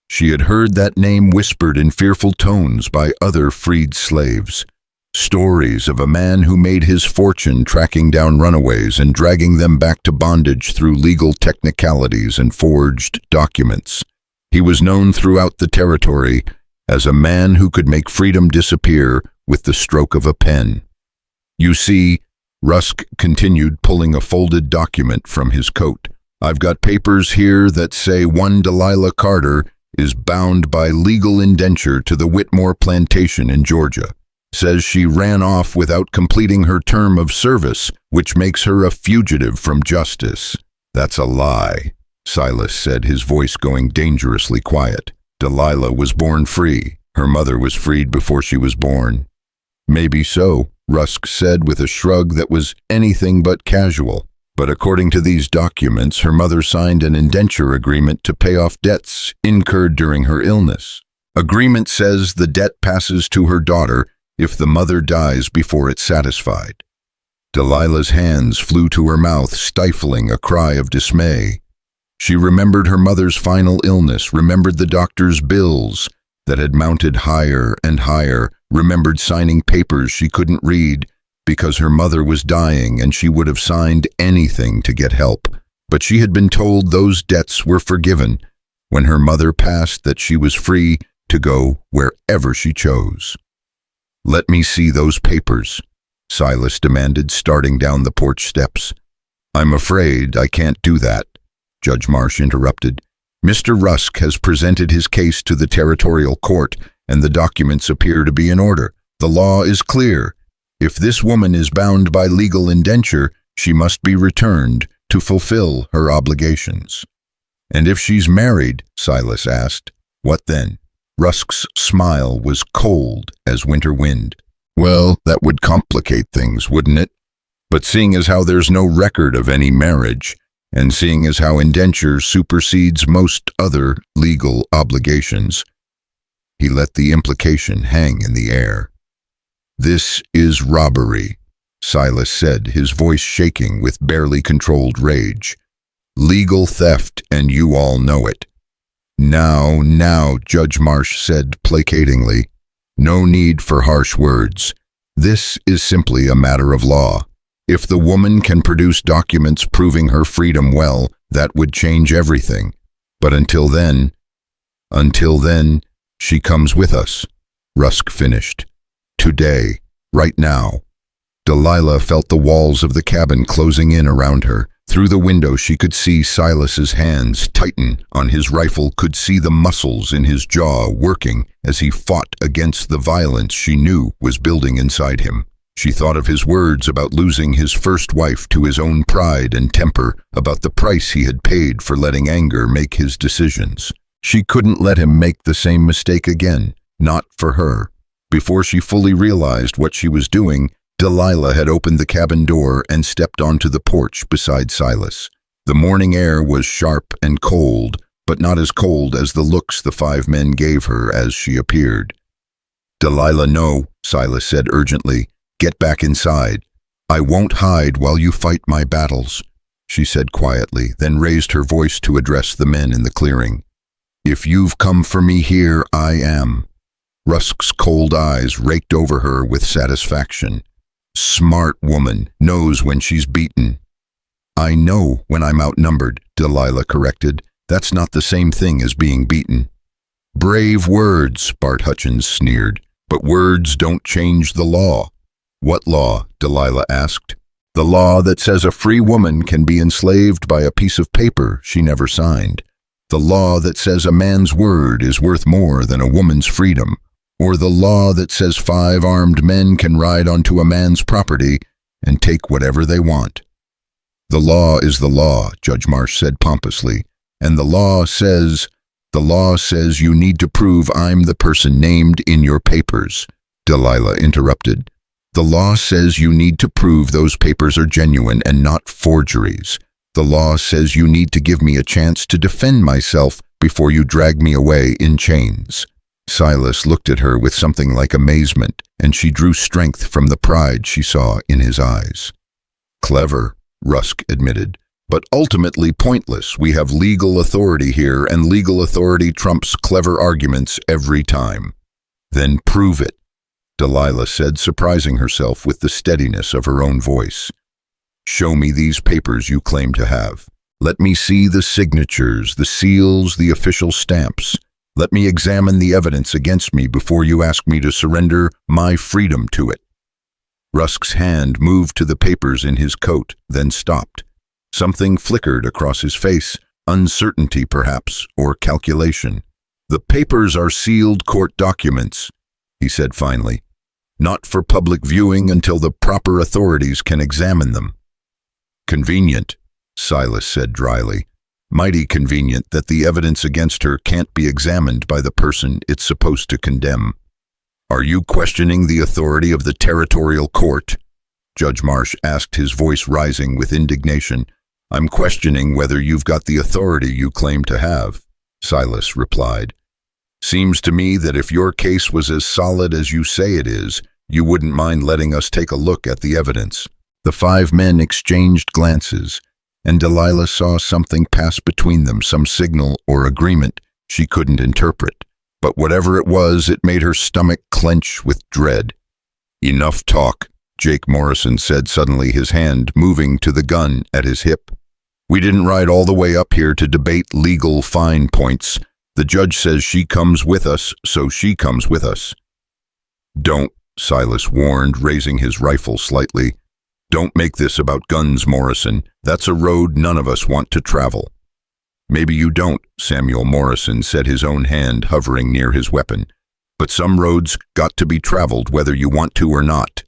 She had heard that name whispered in fearful tones by other freed slaves. Stories of a man who made his fortune tracking down runaways and dragging them back to bondage through legal technicalities and forged documents. He was known throughout the territory as a man who could make freedom disappear with the stroke of a pen. "You see," Rusk continued, pulling a folded document from his coat, "I've got papers here that say one Delilah Carter is bound by legal indenture to the Whitmore plantation in Georgia. Says she ran off without completing her term of service, which makes her a fugitive from justice." "That's a lie," Silas said, his voice going dangerously quiet. "Delilah was born free. Her mother was freed before she was born." "Maybe so," Rusk said with a shrug that was anything but casual. "But according to these documents, her mother signed an indenture agreement to pay off debts incurred during her illness. Agreement says the debt passes to her daughter if the mother dies before it's satisfied." Delilah's hands flew to her mouth, stifling a cry of dismay. She remembered her mother's final illness, remembered the doctor's bills that had mounted higher and higher, remembered signing papers she couldn't read because her mother was dying and she would have signed anything to get help. But she had been told those debts were forgiven when her mother passed, that she was free to go wherever she chose. "Let me see those papers," Silas demanded, starting down the porch steps. "I'm afraid I can't do that," Judge Marsh interrupted. "Mr. Rusk has presented his case to the territorial court, and the documents appear to be in order. The law is clear. If this woman is bound by legal indenture, she must be returned to fulfill her obligations." "And if she's married," Silas asked, "what then?" Rusk's smile was cold as winter wind. "Well, that would complicate things, wouldn't it? But seeing as how there's no record of any marriage, and seeing as how indenture supersedes most other legal obligations," he let the implication hang in the air. "This is robbery," Silas said, his voice shaking with barely controlled rage. Legal theft, and you all know it. Now, Judge Marsh said placatingly. No need for harsh words. This is simply a matter of law. If the woman can produce documents proving her freedom, well, that would change everything. But until then, she comes with us. Rusk finished. Today, right now. Delilah felt the walls of the cabin closing in around her. Through the window she could see Silas's hands tighten on his rifle, could see the muscles in his jaw working as he fought against the violence she knew was building inside him. She thought of his words about losing his first wife to his own pride and temper, about the price he had paid for letting anger make his decisions. She couldn't let him make the same mistake again, not for her. Before she fully realized what she was doing, Delilah had opened the cabin door and stepped onto the porch beside Silas. The morning air was sharp and cold, but not as cold as the looks the 5 men gave her as she appeared. Delilah, no, Silas said urgently. Get back inside. I won't hide while you fight my battles, she said quietly, then raised her voice to address the men in the clearing. If you've come for me here, I am. Rusk's cold eyes raked over her with satisfaction. Smart woman, knows when she's beaten. I know when I'm outnumbered, Delilah corrected. That's not the same thing as being beaten. Brave words, Bart Hutchins sneered, but words don't change the law. What law? Delilah asked. The law that says a free woman can be enslaved by a piece of paper she never signed. The law that says a man's word is worth more than a woman's freedom. Or the law that says 5 armed men can ride onto a man's property and take whatever they want. The law is the law, Judge Marsh said pompously, and the law says you need to prove I'm the person named in your papers. Delilah interrupted. The law says you need to prove those papers are genuine and not forgeries. The law says you need to give me a chance to defend myself before you drag me away in chains. Silas looked at her with something like amazement, and she drew strength from the pride she saw in his eyes. Clever, Rusk admitted, but ultimately pointless. We have legal authority here, and legal authority trumps clever arguments every time. Then prove it, Delilah said, surprising herself with the steadiness of her own voice. Show me these papers you claim to have. Let me see the signatures, the seals, the official stamps. Let me examine the evidence against me before you ask me to surrender my freedom to it. Rusk's hand moved to the papers in his coat, then stopped. Something flickered across his face, uncertainty perhaps, or calculation. The papers are sealed court documents, he said finally. Not for public viewing until the proper authorities can examine them. Convenient, Silas said dryly. Mighty convenient that the evidence against her can't be examined by the person it's supposed to condemn. Are you questioning the authority of the territorial court? Judge Marsh asked, his voice rising with indignation. I'm questioning whether you've got the authority you claim to have, Silas replied. Seems to me that if your case was as solid as you say it is, you wouldn't mind letting us take a look at the evidence. The 5 men exchanged glances, and Delilah saw something pass between them, some signal or agreement she couldn't interpret. But whatever it was, it made her stomach clench with dread. Enough talk, Jake Morrison said suddenly, his hand moving to the gun at his hip. We didn't ride all the way up here to debate legal fine points. The judge says she comes with us, so she comes with us. Don't, Silas warned, raising his rifle slightly. Don't make this about guns, Morrison. That's a road none of us want to travel. Maybe you don't, Samuel Morrison said, his own hand hovering near his weapon. But some roads got to be traveled whether you want to or not.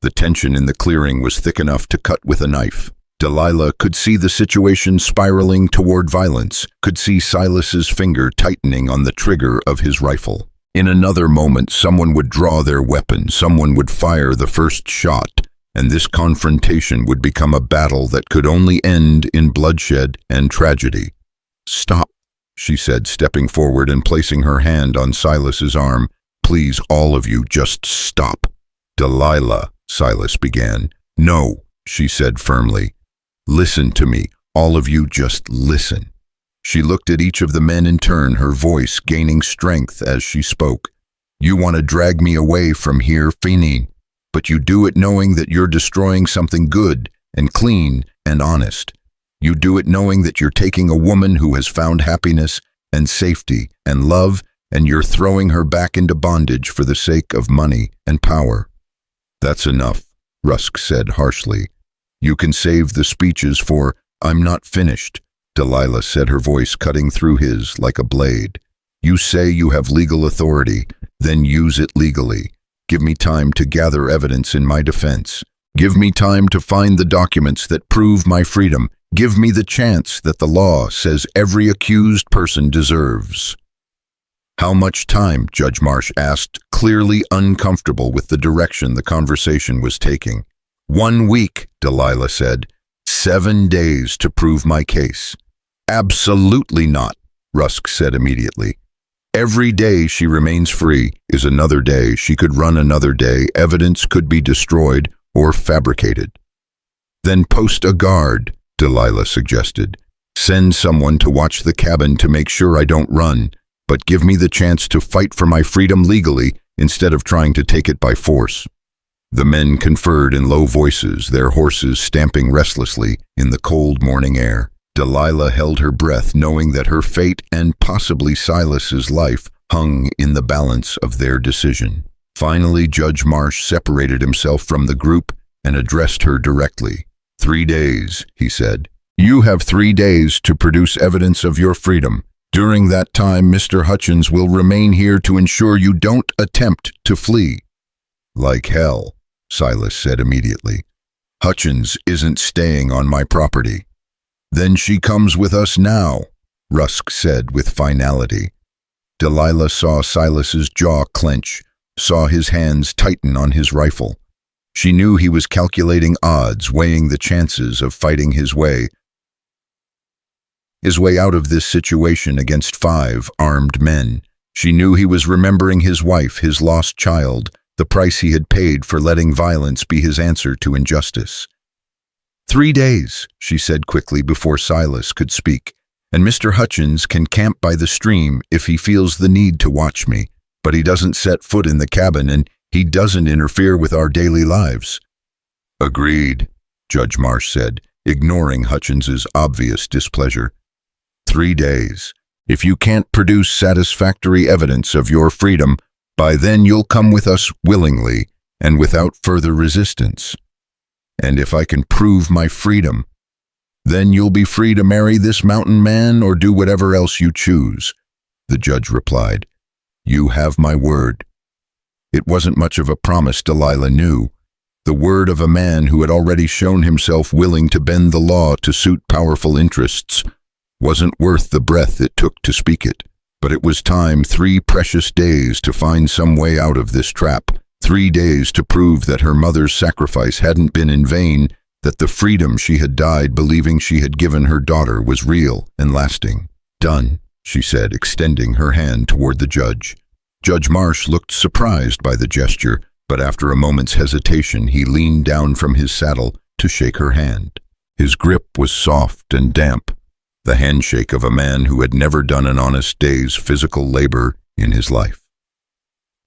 The tension in the clearing was thick enough to cut with a knife. Delilah could see the situation spiraling toward violence, could see Silas's finger tightening on the trigger of his rifle. In another moment, someone would draw their weapon, someone would fire the first shot, and this confrontation would become a battle that could only end in bloodshed and tragedy. Stop, she said, stepping forward and placing her hand on Silas's arm. Please, all of you, just stop. Delilah, Silas began, No, she said firmly. Listen to me, all of you, just listen. She looked at each of the men in turn, her voice gaining strength as she spoke. You want to drag me away from here, Fini, but you do it knowing that you're destroying something good and clean and honest. You do it knowing that you're taking a woman who has found happiness and safety and love, and you're throwing her back into bondage for the sake of money and power. That's enough, Rusk said harshly. You can save the speeches for I'm not finished, Delilah said, her voice cutting through his like a blade. You say you have legal authority, then use it legally. Give me time to gather evidence in my defense. Give me time to find the documents that prove my freedom. Give me the chance that the law says every accused person deserves. How much time? Judge Marsh asked, clearly uncomfortable with the direction the conversation was taking. 1 week, Delilah said. 7 days to prove my case. Absolutely not, Rusk said immediately. Every day she remains free is another day she could run another day. Evidence could be destroyed or fabricated. Then post a guard, Delilah suggested. Send someone to watch the cabin to make sure I don't run, but give me the chance to fight for my freedom legally instead of trying to take it by force. The men conferred in low voices, their horses stamping restlessly in the cold morning air. Delilah held her breath, knowing that her fate and possibly Silas's life hung in the balance of their decision. Finally, Judge Marsh separated himself from the group and addressed her directly. 3 days, he said. You have 3 days to produce evidence of your freedom. During that time, Mr. Hutchins will remain here to ensure you don't attempt to flee. Like hell, Silas said immediately. Hutchins isn't staying on my property. Then she comes with us now, Rusk said with finality. Delilah saw Silas's jaw clench, saw his hands tighten on his rifle. She knew he was calculating odds, weighing the chances of fighting his way out of this situation against 5 armed men. She knew he was remembering his wife, his lost child, the price he had paid for letting violence be his answer to injustice. 3 days, she said quickly before Silas could speak, and Mr. Hutchins can camp by the stream if he feels the need to watch me, but he doesn't set foot in the cabin and he doesn't interfere with our daily lives. Agreed, Judge Marsh said, ignoring Hutchins's obvious displeasure. 3 days. If you can't produce satisfactory evidence of your freedom, by then you'll come with us willingly and without further resistance. And if I can prove my freedom, then you'll be free to marry this mountain man or do whatever else you choose, the judge replied. You have my word. It wasn't much of a promise, Delilah knew. The word of a man who had already shown himself willing to bend the law to suit powerful interests wasn't worth the breath it took to speak it. But it was time, 3 precious days to find some way out of this trap. 3 days to prove that her mother's sacrifice hadn't been in vain, that the freedom she had died believing she had given her daughter was real and lasting. Done, she said, extending her hand toward the judge. Judge Marsh looked surprised by the gesture, but after a moment's hesitation, he leaned down from his saddle to shake her hand. His grip was soft and damp, the handshake of a man who had never done an honest day's physical labor in his life.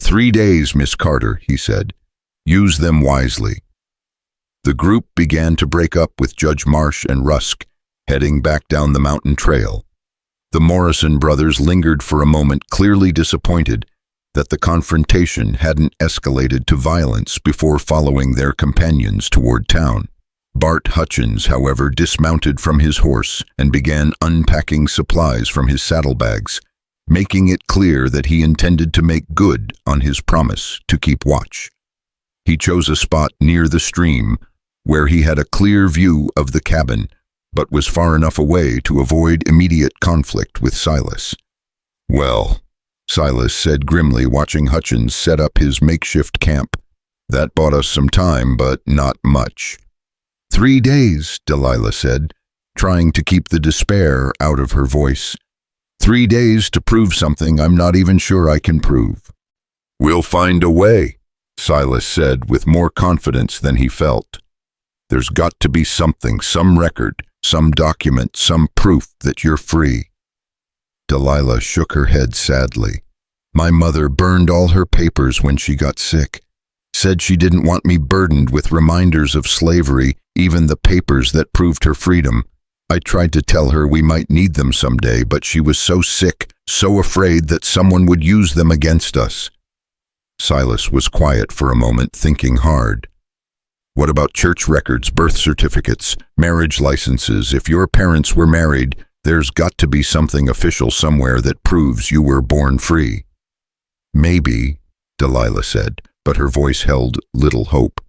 3 days, Miss Carter, he said. Use them wisely. The group began to break up with Judge Marsh and Rusk, heading back down the mountain trail. The Morrison brothers lingered for a moment, clearly disappointed that the confrontation hadn't escalated to violence before following their companions toward town. Bart Hutchins, however, dismounted from his horse and began unpacking supplies from his saddlebags, making it clear that he intended to make good on his promise to keep watch. He chose a spot near the stream where he had a clear view of the cabin, but was far enough away to avoid immediate conflict with Silas. Well, Silas said grimly, watching Hutchins set up his makeshift camp. That bought us some time, but not much. 3 days, Delilah said, trying to keep the despair out of her voice. 3 days to prove something I'm not even sure I can prove. We'll find a way, Silas said with more confidence than he felt. There's got to be something, some record, some document, some proof that you're free." Delilah shook her head sadly. "My mother burned all her papers when she got sick. Said she didn't want me burdened with reminders of slavery, even the papers that proved her freedom. I tried to tell her we might need them someday, but she was so sick, so afraid that someone would use them against us." Silas was quiet for a moment, thinking hard. "What about church records, birth certificates, marriage licenses? If your parents were married, there's got to be something official somewhere that proves you were born free." "Maybe," Delilah said, but her voice held little hope.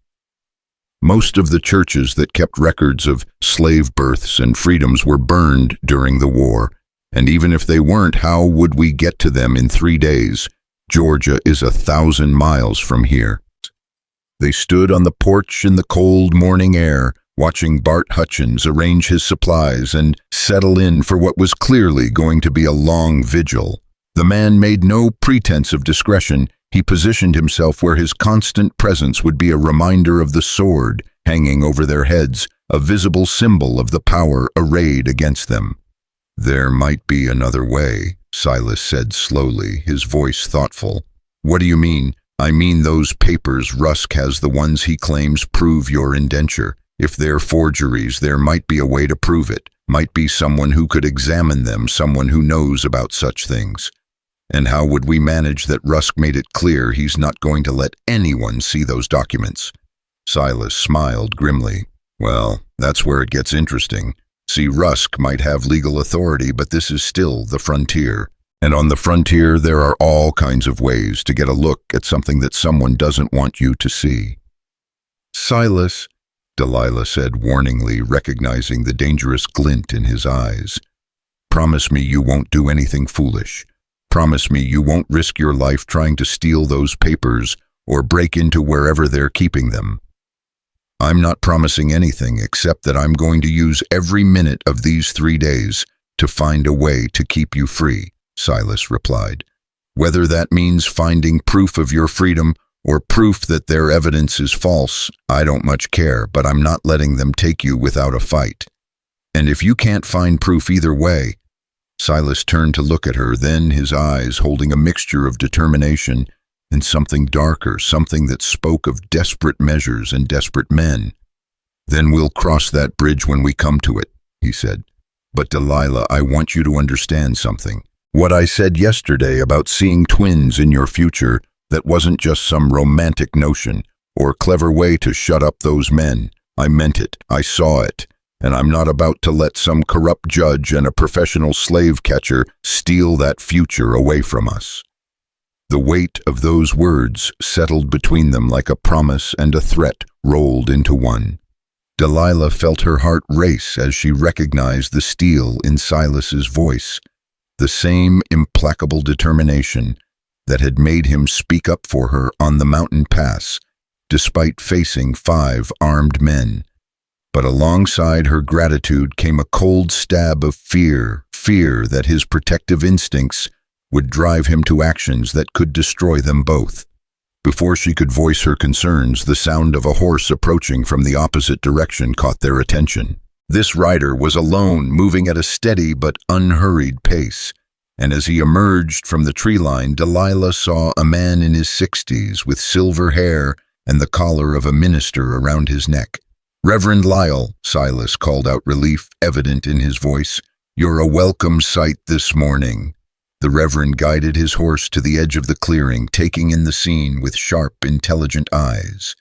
"Most of the churches that kept records of slave births and freedoms were burned during the war, and even if they weren't, how would we get to them in 3 days? Georgia is 1,000 miles from here." They stood on the porch in the cold morning air, watching Bart Hutchins arrange his supplies and settle in for what was clearly going to be a long vigil. The man made no pretense of discretion. He positioned himself where his constant presence would be a reminder of the sword hanging over their heads, a visible symbol of the power arrayed against them. "There might be another way," Silas said slowly, his voice thoughtful. "What do you mean?" "I mean those papers Rusk has, the ones he claims prove your indenture. If they're forgeries, there might be a way to prove it. Might be someone who could examine them, someone who knows about such things. And how would we manage that Rusk made it clear he's not going to let anyone see those documents?" Silas smiled grimly. "Well, that's where it gets interesting. See, Rusk might have legal authority, but this is still the frontier. And on the frontier, there are all kinds of ways to get a look at something that someone doesn't want you to see." "Silas," Delilah said warningly, recognizing the dangerous glint in his eyes, "promise me you won't do anything foolish. Promise me you won't risk your life trying to steal those papers or break into wherever they're keeping them." "I'm not promising anything except that I'm going to use every minute of these 3 days to find a way to keep you free," Silas replied. "Whether that means finding proof of your freedom or proof that their evidence is false, I don't much care, but I'm not letting them take you without a fight. And if you can't find proof either way—" Silas turned to look at her, then his eyes holding a mixture of determination and something darker, something that spoke of desperate measures and desperate men. "Then we'll cross that bridge when we come to it," he said. "But Delilah, I want you to understand something. What I said yesterday about seeing twins in your future, that wasn't just some romantic notion or clever way to shut up those men. I meant it. I saw it. And I'm not about to let some corrupt judge and a professional slave catcher steal that future away from us." The weight of those words settled between them like a promise and a threat rolled into one. Delilah felt her heart race as she recognized the steel in Silas's voice, the same implacable determination that had made him speak up for her on the mountain pass, despite facing 5 armed men. But alongside her gratitude came a cold stab of fear that his protective instincts would drive him to actions that could destroy them both. Before she could voice her concerns, the sound of a horse approaching from the opposite direction caught their attention. This rider was alone, moving at a steady but unhurried pace, and as he emerged from the tree line, Delilah saw a man in his 60s with silver hair and the collar of a minister around his neck. "Reverend Lyle," Silas called out, relief evident in his voice. "You're a welcome sight this morning." The Reverend guided his horse to the edge of the clearing, taking in the scene with sharp, intelligent eyes.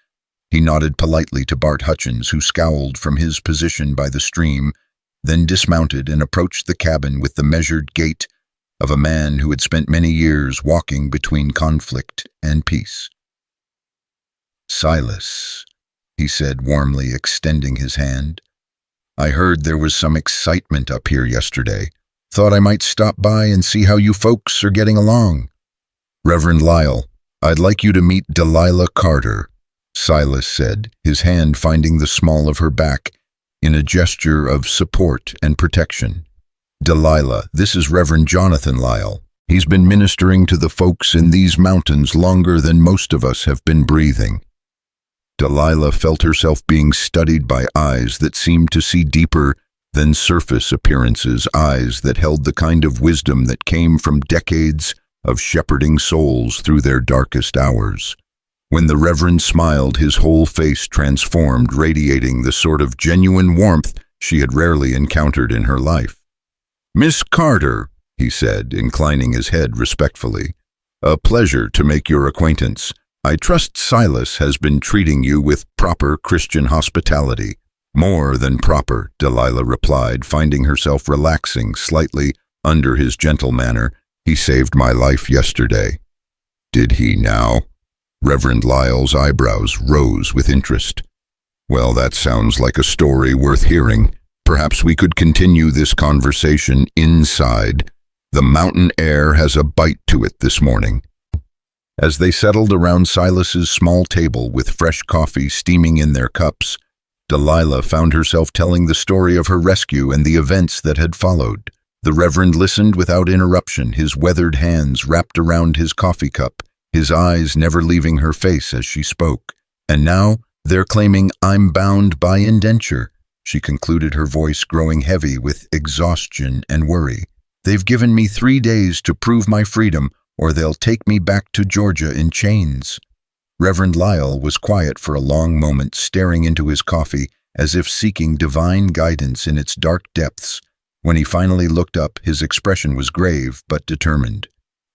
He nodded politely to Bart Hutchins, who scowled from his position by the stream, then dismounted and approached the cabin with the measured gait of a man who had spent many years walking between conflict and peace. "Silas," he said warmly, extending his hand. "I heard there was some excitement up here yesterday. Thought I might stop by and see how you folks are getting along." "Reverend Lyle, I'd like you to meet Delilah Carter," Silas said, his hand finding the small of her back in a gesture of support and protection. "Delilah, this is Reverend Jonathan Lyle. He's been ministering to the folks in these mountains longer than most of us have been breathing." Delilah felt herself being studied by eyes that seemed to see deeper than surface appearances, eyes that held the kind of wisdom that came from decades of shepherding souls through their darkest hours. When the Reverend smiled, his whole face transformed, radiating the sort of genuine warmth she had rarely encountered in her life. "Miss Carter," he said, inclining his head respectfully, "a pleasure to make your acquaintance. I trust Silas has been treating you with proper Christian hospitality." "More than proper," Delilah replied, finding herself relaxing slightly under his gentle manner. "He saved my life yesterday." "Did he now?" Reverend Lyle's eyebrows rose with interest. "Well, that sounds like a story worth hearing. Perhaps we could continue this conversation inside. The mountain air has a bite to it this morning." As they settled around Silas's small table with fresh coffee steaming in their cups, Delilah found herself telling the story of her rescue and the events that had followed. The Reverend listened without interruption, his weathered hands wrapped around his coffee cup, his eyes never leaving her face as she spoke. "And now they're claiming I'm bound by indenture," she concluded, her voice growing heavy with exhaustion and worry. "They've given me 3 days to prove my freedom, or they'll take me back to Georgia in chains." Reverend Lyle was quiet for a long moment, staring into his coffee as if seeking divine guidance in its dark depths. When he finally looked up, his expression was grave but determined.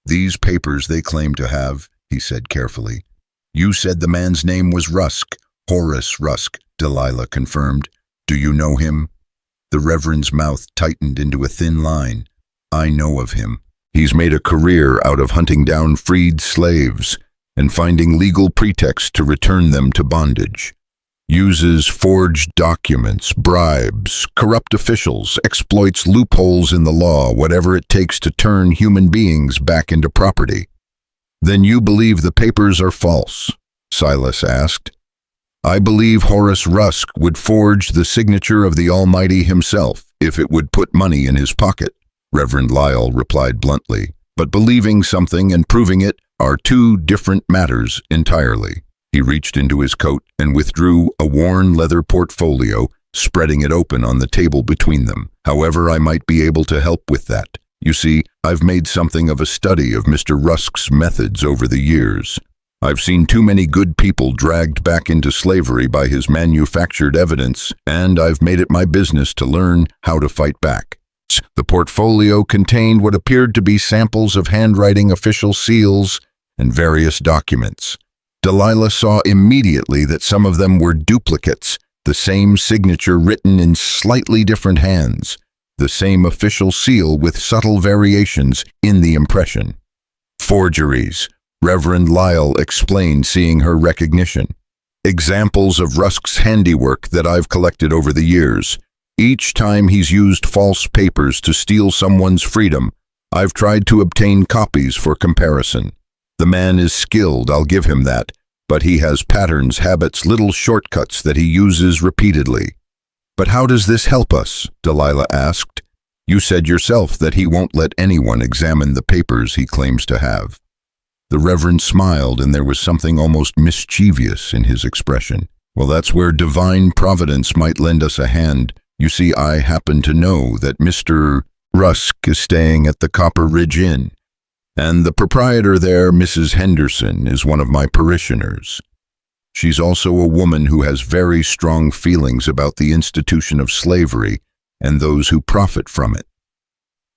"These papers they claim to have," he said carefully. "You said the man's name was Rusk." "Horace Rusk," Delilah confirmed. "Do you know him?" The Reverend's mouth tightened into a thin line. "I know of him. He's made a career out of hunting down freed slaves and finding legal pretexts to return them to bondage. Uses forged documents, bribes, corrupt officials, exploits loopholes in the law, whatever it takes to turn human beings back into property." "Then you believe the papers are false?" Silas asked. "I believe Horace Rusk would forge the signature of the Almighty himself if it would put money in his pocket," Reverend Lyle replied bluntly. "But believing something and proving it are two different matters entirely." He reached into his coat and withdrew a worn leather portfolio, spreading it open on the table between them. "However, I might be able to help with that. You see, I've made something of a study of Mr. Rusk's methods over the years. I've seen too many good people dragged back into slavery by his manufactured evidence, and I've made it my business to learn how to fight back." The portfolio contained what appeared to be samples of handwriting, official seals, and various documents. Delilah saw immediately that some of them were duplicates, the same signature written in slightly different hands, the same official seal with subtle variations in the impression. "Forgeries," Reverend Lyle explained, seeing her recognition. "Examples of Rusk's handiwork that I've collected over the years. Each time he's used false papers to steal someone's freedom, I've tried to obtain copies for comparison. The man is skilled, I'll give him that, but he has patterns, habits, little shortcuts that he uses repeatedly." "But how does this help us?" Delilah asked. "You said yourself that he won't let anyone examine the papers he claims to have." The Reverend smiled, and there was something almost mischievous in his expression. "Well, that's where divine providence might lend us a hand. You see, I happen to know that Mr. Rusk is staying at the Copper Ridge Inn, and the proprietor there, Mrs. Henderson, is one of my parishioners. She's also a woman who has very strong feelings about the institution of slavery and those who profit from it."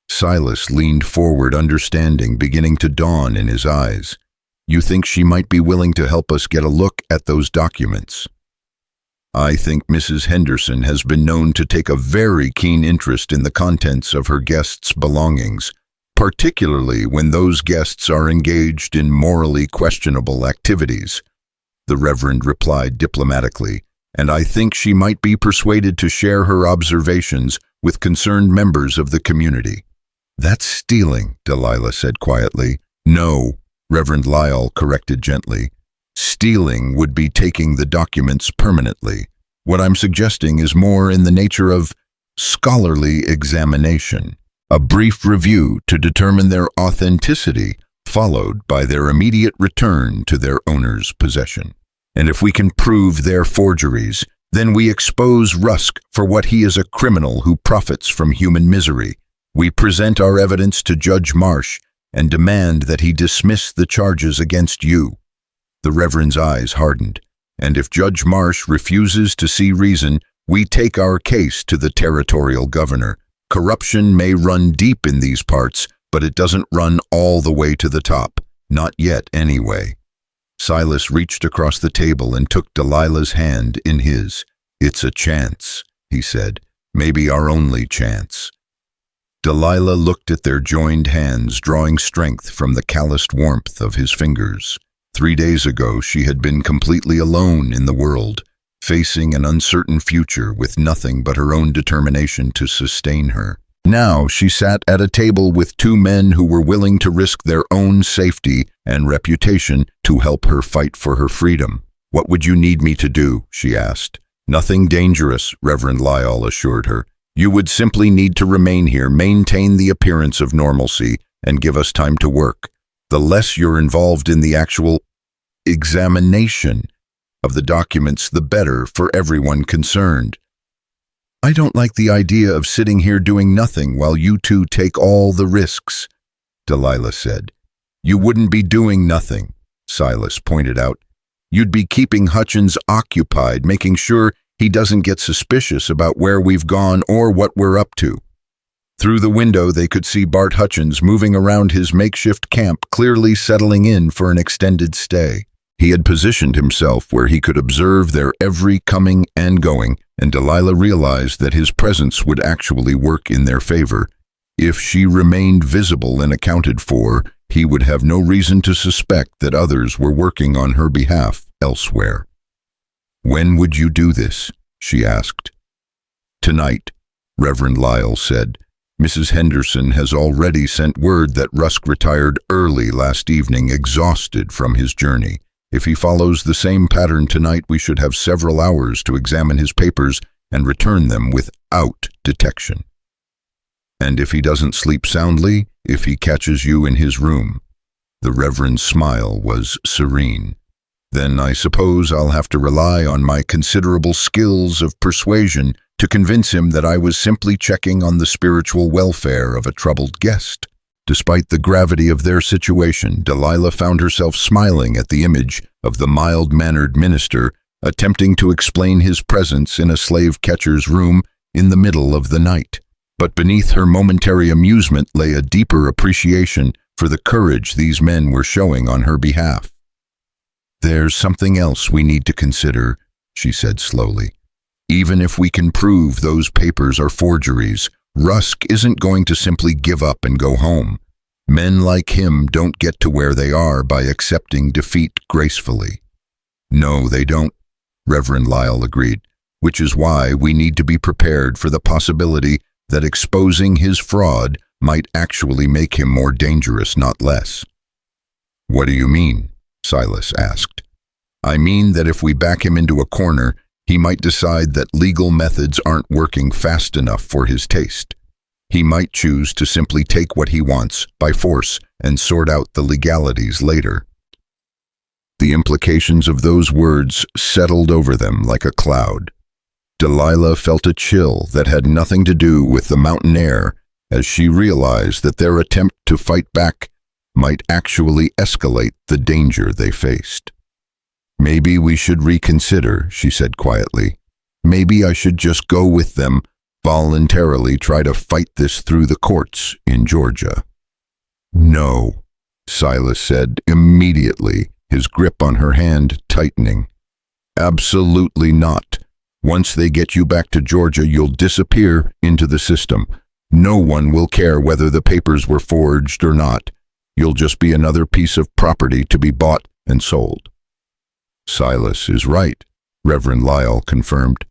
Silas leaned forward, understanding beginning to dawn in his eyes. "You think she might be willing to help us get a look at those documents?" "I think Mrs. Henderson has been known to take a very keen interest in the contents of her guests' belongings, particularly when those guests are engaged in morally questionable activities," the Reverend replied diplomatically, "and I think she might be persuaded to share her observations with concerned members of the community." "That's stealing," Delilah said quietly. "No," Reverend Lyle corrected gently. "Stealing would be taking the documents permanently. What I'm suggesting is more in the nature of scholarly examination, a brief review to determine their authenticity, followed by their immediate return to their owner's possession." And if we can prove their forgeries, then we expose Rusk for what he is, a criminal who profits from human misery. We present our evidence to Judge Marsh and demand that he dismiss the charges against you." The Reverend's eyes hardened. "And if Judge Marsh refuses to see reason, we take our case to the territorial governor. Corruption may run deep in these parts, but it doesn't run all the way to the top. Not yet, anyway." Silas reached across the table and took Delilah's hand in his. "It's a chance," he said. "Maybe our only chance." Delilah looked at their joined hands, drawing strength from the calloused warmth of his fingers. 3 days ago, she had been completely alone in the world, facing an uncertain future with nothing but her own determination to sustain her. Now she sat at a table with 2 men who were willing to risk their own safety and reputation to help her fight for her freedom. "What would you need me to do?" she asked. "Nothing dangerous," Reverend Lyle assured her. "You would simply need to remain here, maintain the appearance of normalcy, and give us time to work. The less you're involved in the actual examination of the documents, the better for everyone concerned." "I don't like the idea of sitting here doing nothing while you two take all the risks," Delilah said. "You wouldn't be doing nothing," Silas pointed out. "You'd be keeping Hutchins occupied, making sure he doesn't get suspicious about where we've gone or what we're up to." Through the window, they could see Bart Hutchins moving around his makeshift camp, clearly settling in for an extended stay. He had positioned himself where he could observe their every coming and going, and Delilah realized that his presence would actually work in their favor. If she remained visible and accounted for, he would have no reason to suspect that others were working on her behalf elsewhere. "When would you do this?" she asked. "Tonight," Reverend Lyle said. "Mrs. Henderson has already sent word that Rusk retired early last evening, exhausted from his journey. If he follows the same pattern tonight, we should have several hours to examine his papers and return them without detection. And if he doesn't sleep soundly, if he catches you in his room." The Reverend's smile was serene. "Then I suppose I'll have to rely on my considerable skills of persuasion to convince him that I was simply checking on the spiritual welfare of a troubled guest." Despite the gravity of their situation, Delilah found herself smiling at the image of the mild-mannered minister attempting to explain his presence in a slave-catcher's room in the middle of the night. But beneath her momentary amusement lay a deeper appreciation for the courage these men were showing on her behalf. "There's something else we need to consider," she said slowly. "Even if we can prove those papers are forgeries, Rusk isn't going to simply give up and go home. Men like him don't get to where they are by accepting defeat gracefully." "No, they don't," Reverend Lyle agreed, "which is why we need to be prepared for the possibility that exposing his fraud might actually make him more dangerous, not less." "What do you mean?" Silas asked. "I mean that if we back him into a corner, he might decide that legal methods aren't working fast enough for his taste. He might choose to simply take what he wants by force and sort out the legalities later." The implications of those words settled over them like a cloud. Delilah felt a chill that had nothing to do with the mountain air as she realized that their attempt to fight back might actually escalate the danger they faced. "Maybe we should reconsider," she said quietly. "Maybe I should just go with them, voluntarily try to fight this through the courts in Georgia." "No," Silas said immediately, his grip on her hand tightening. "Absolutely not. Once they get you back to Georgia, you'll disappear into the system. No one will care whether the papers were forged or not. You'll just be another piece of property to be bought and sold." "Silas is right," Reverend Lyle confirmed.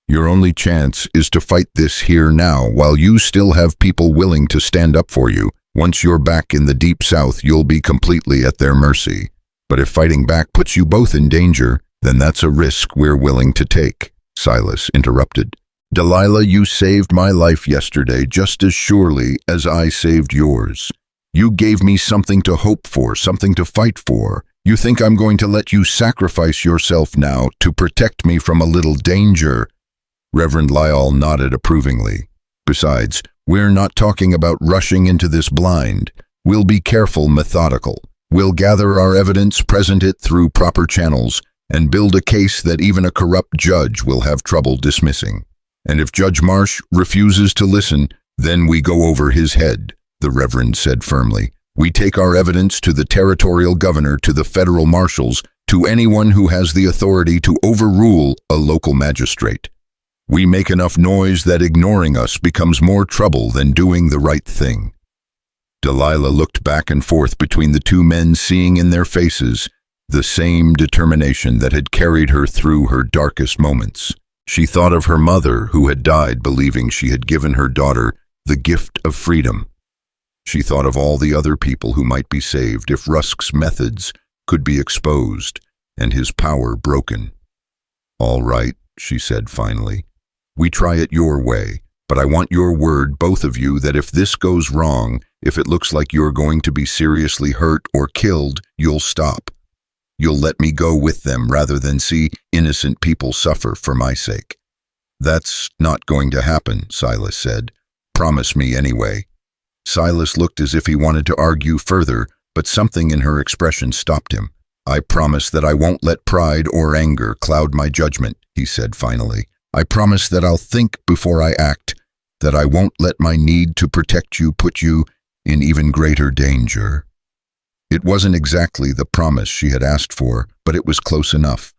"Your only chance is to fight this here now while you still have people willing to stand up for you. Once you're back in the Deep South, you'll be completely at their mercy. But if fighting back puts you both in danger, then that's a risk we're willing to take," Silas interrupted. "Delilah, you saved my life yesterday just as surely as I saved yours. You gave me something to hope for, something to fight for, You think I'm going to let you sacrifice yourself now to protect me from a little danger?" Reverend Lyle nodded approvingly. "Besides, we're not talking about rushing into this blind. We'll be careful, methodical. We'll gather our evidence, present it through proper channels, and build a case that even a corrupt judge will have trouble dismissing. And if Judge Marsh refuses to listen, then we go over his head," the Reverend said firmly. "We take our evidence to the territorial governor, to the federal marshals, to anyone who has the authority to overrule a local magistrate. We make enough noise that ignoring us becomes more trouble than doing the right thing." Delilah looked back and forth between the two men, seeing in their faces the same determination that had carried her through her darkest moments. She thought of her mother, who had died believing she had given her daughter the gift of freedom. She thought of all the other people who might be saved if Rusk's methods could be exposed and his power broken. "All right," she said finally. "We try it your way, but I want your word, both of you, that if this goes wrong, if it looks like you're going to be seriously hurt or killed, you'll stop. You'll let me go with them rather than see innocent people suffer for my sake." "That's not going to happen," Silas said. "Promise me anyway." Silas looked as if he wanted to argue further, but something in her expression stopped him. "I promise that I won't let pride or anger cloud my judgment," he said finally. "I promise that I'll think before I act, that I won't let my need to protect you put you in even greater danger." It wasn't exactly the promise she had asked for, but it was close enough.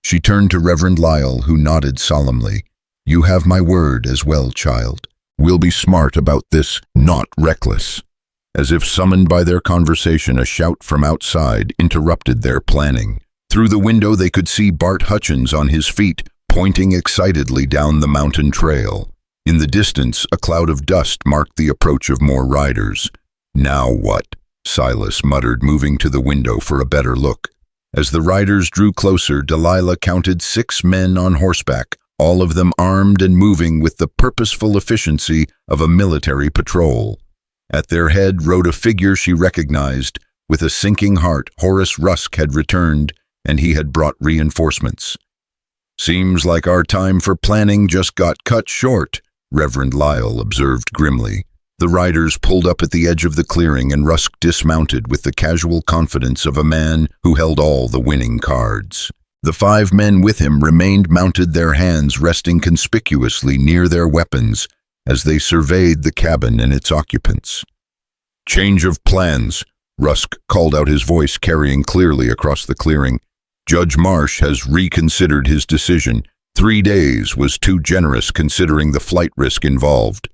She turned to Reverend Lyle, who nodded solemnly. "You have my word as well, child. We'll be smart about this, not reckless." As if summoned by their conversation, a shout from outside interrupted their planning. Through the window they could see Bart Hutchins on his feet, pointing excitedly down the mountain trail. In the distance, a cloud of dust marked the approach of more riders. "Now what?" Silas muttered, moving to the window for a better look. As the riders drew closer, Delilah counted 6 men on horseback, all of them armed and moving with the purposeful efficiency of a military patrol. At their head rode a figure she recognized. With a sinking heart, Horace Rusk had returned, and he had brought reinforcements. "Seems like our time for planning just got cut short," Reverend Lyle observed grimly. The riders pulled up at the edge of the clearing, and Rusk dismounted with the casual confidence of a man who held all the winning cards. The 5 men with him remained mounted, their hands resting conspicuously near their weapons as they surveyed the cabin and its occupants. "Change of plans," Rusk called out, his voice carrying clearly across the clearing. "Judge Marsh has reconsidered his decision. 3 days was too generous considering the flight risk involved."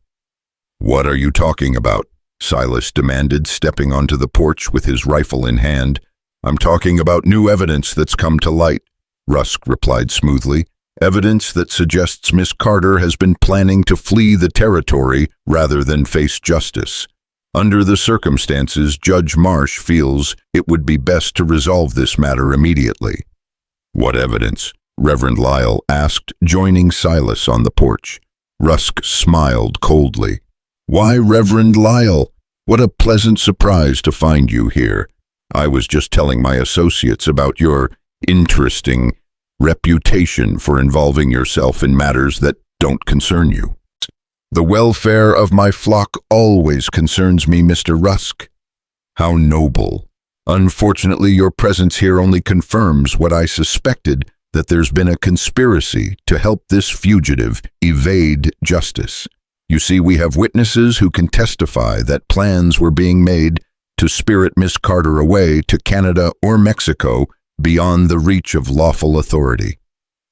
"What are you talking about?" Silas demanded, stepping onto the porch with his rifle in hand. "I'm talking about new evidence that's come to light," Rusk replied smoothly. "Evidence that suggests Miss Carter has been planning to flee the territory rather than face justice. Under the circumstances, Judge Marsh feels it would be best to resolve this matter immediately." "What evidence?" Reverend Lyle asked, joining Silas on the porch. Rusk smiled coldly. "Why, Reverend Lyle, what a pleasant surprise to find you here. I was just telling my associates about your interesting reputation for involving yourself in matters that don't concern you." "The welfare of my flock always concerns me, Mr. Rusk." "How noble. Unfortunately, your presence here only confirms what I suspected, that there's been a conspiracy to help this fugitive evade justice. You see, we have witnesses who can testify that plans were being made to spirit Miss Carter away to Canada or Mexico beyond the reach of lawful authority."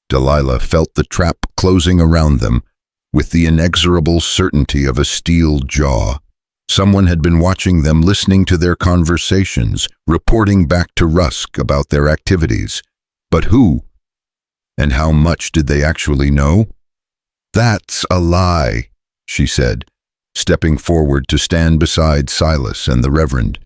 Delilah felt the trap closing around them with the inexorable certainty of a steel jaw. Someone had been watching them, listening to their conversations, reporting back to Rusk about their activities. But who? And how much did they actually know? "That's a lie," she said, stepping forward to stand beside Silas and the Reverend.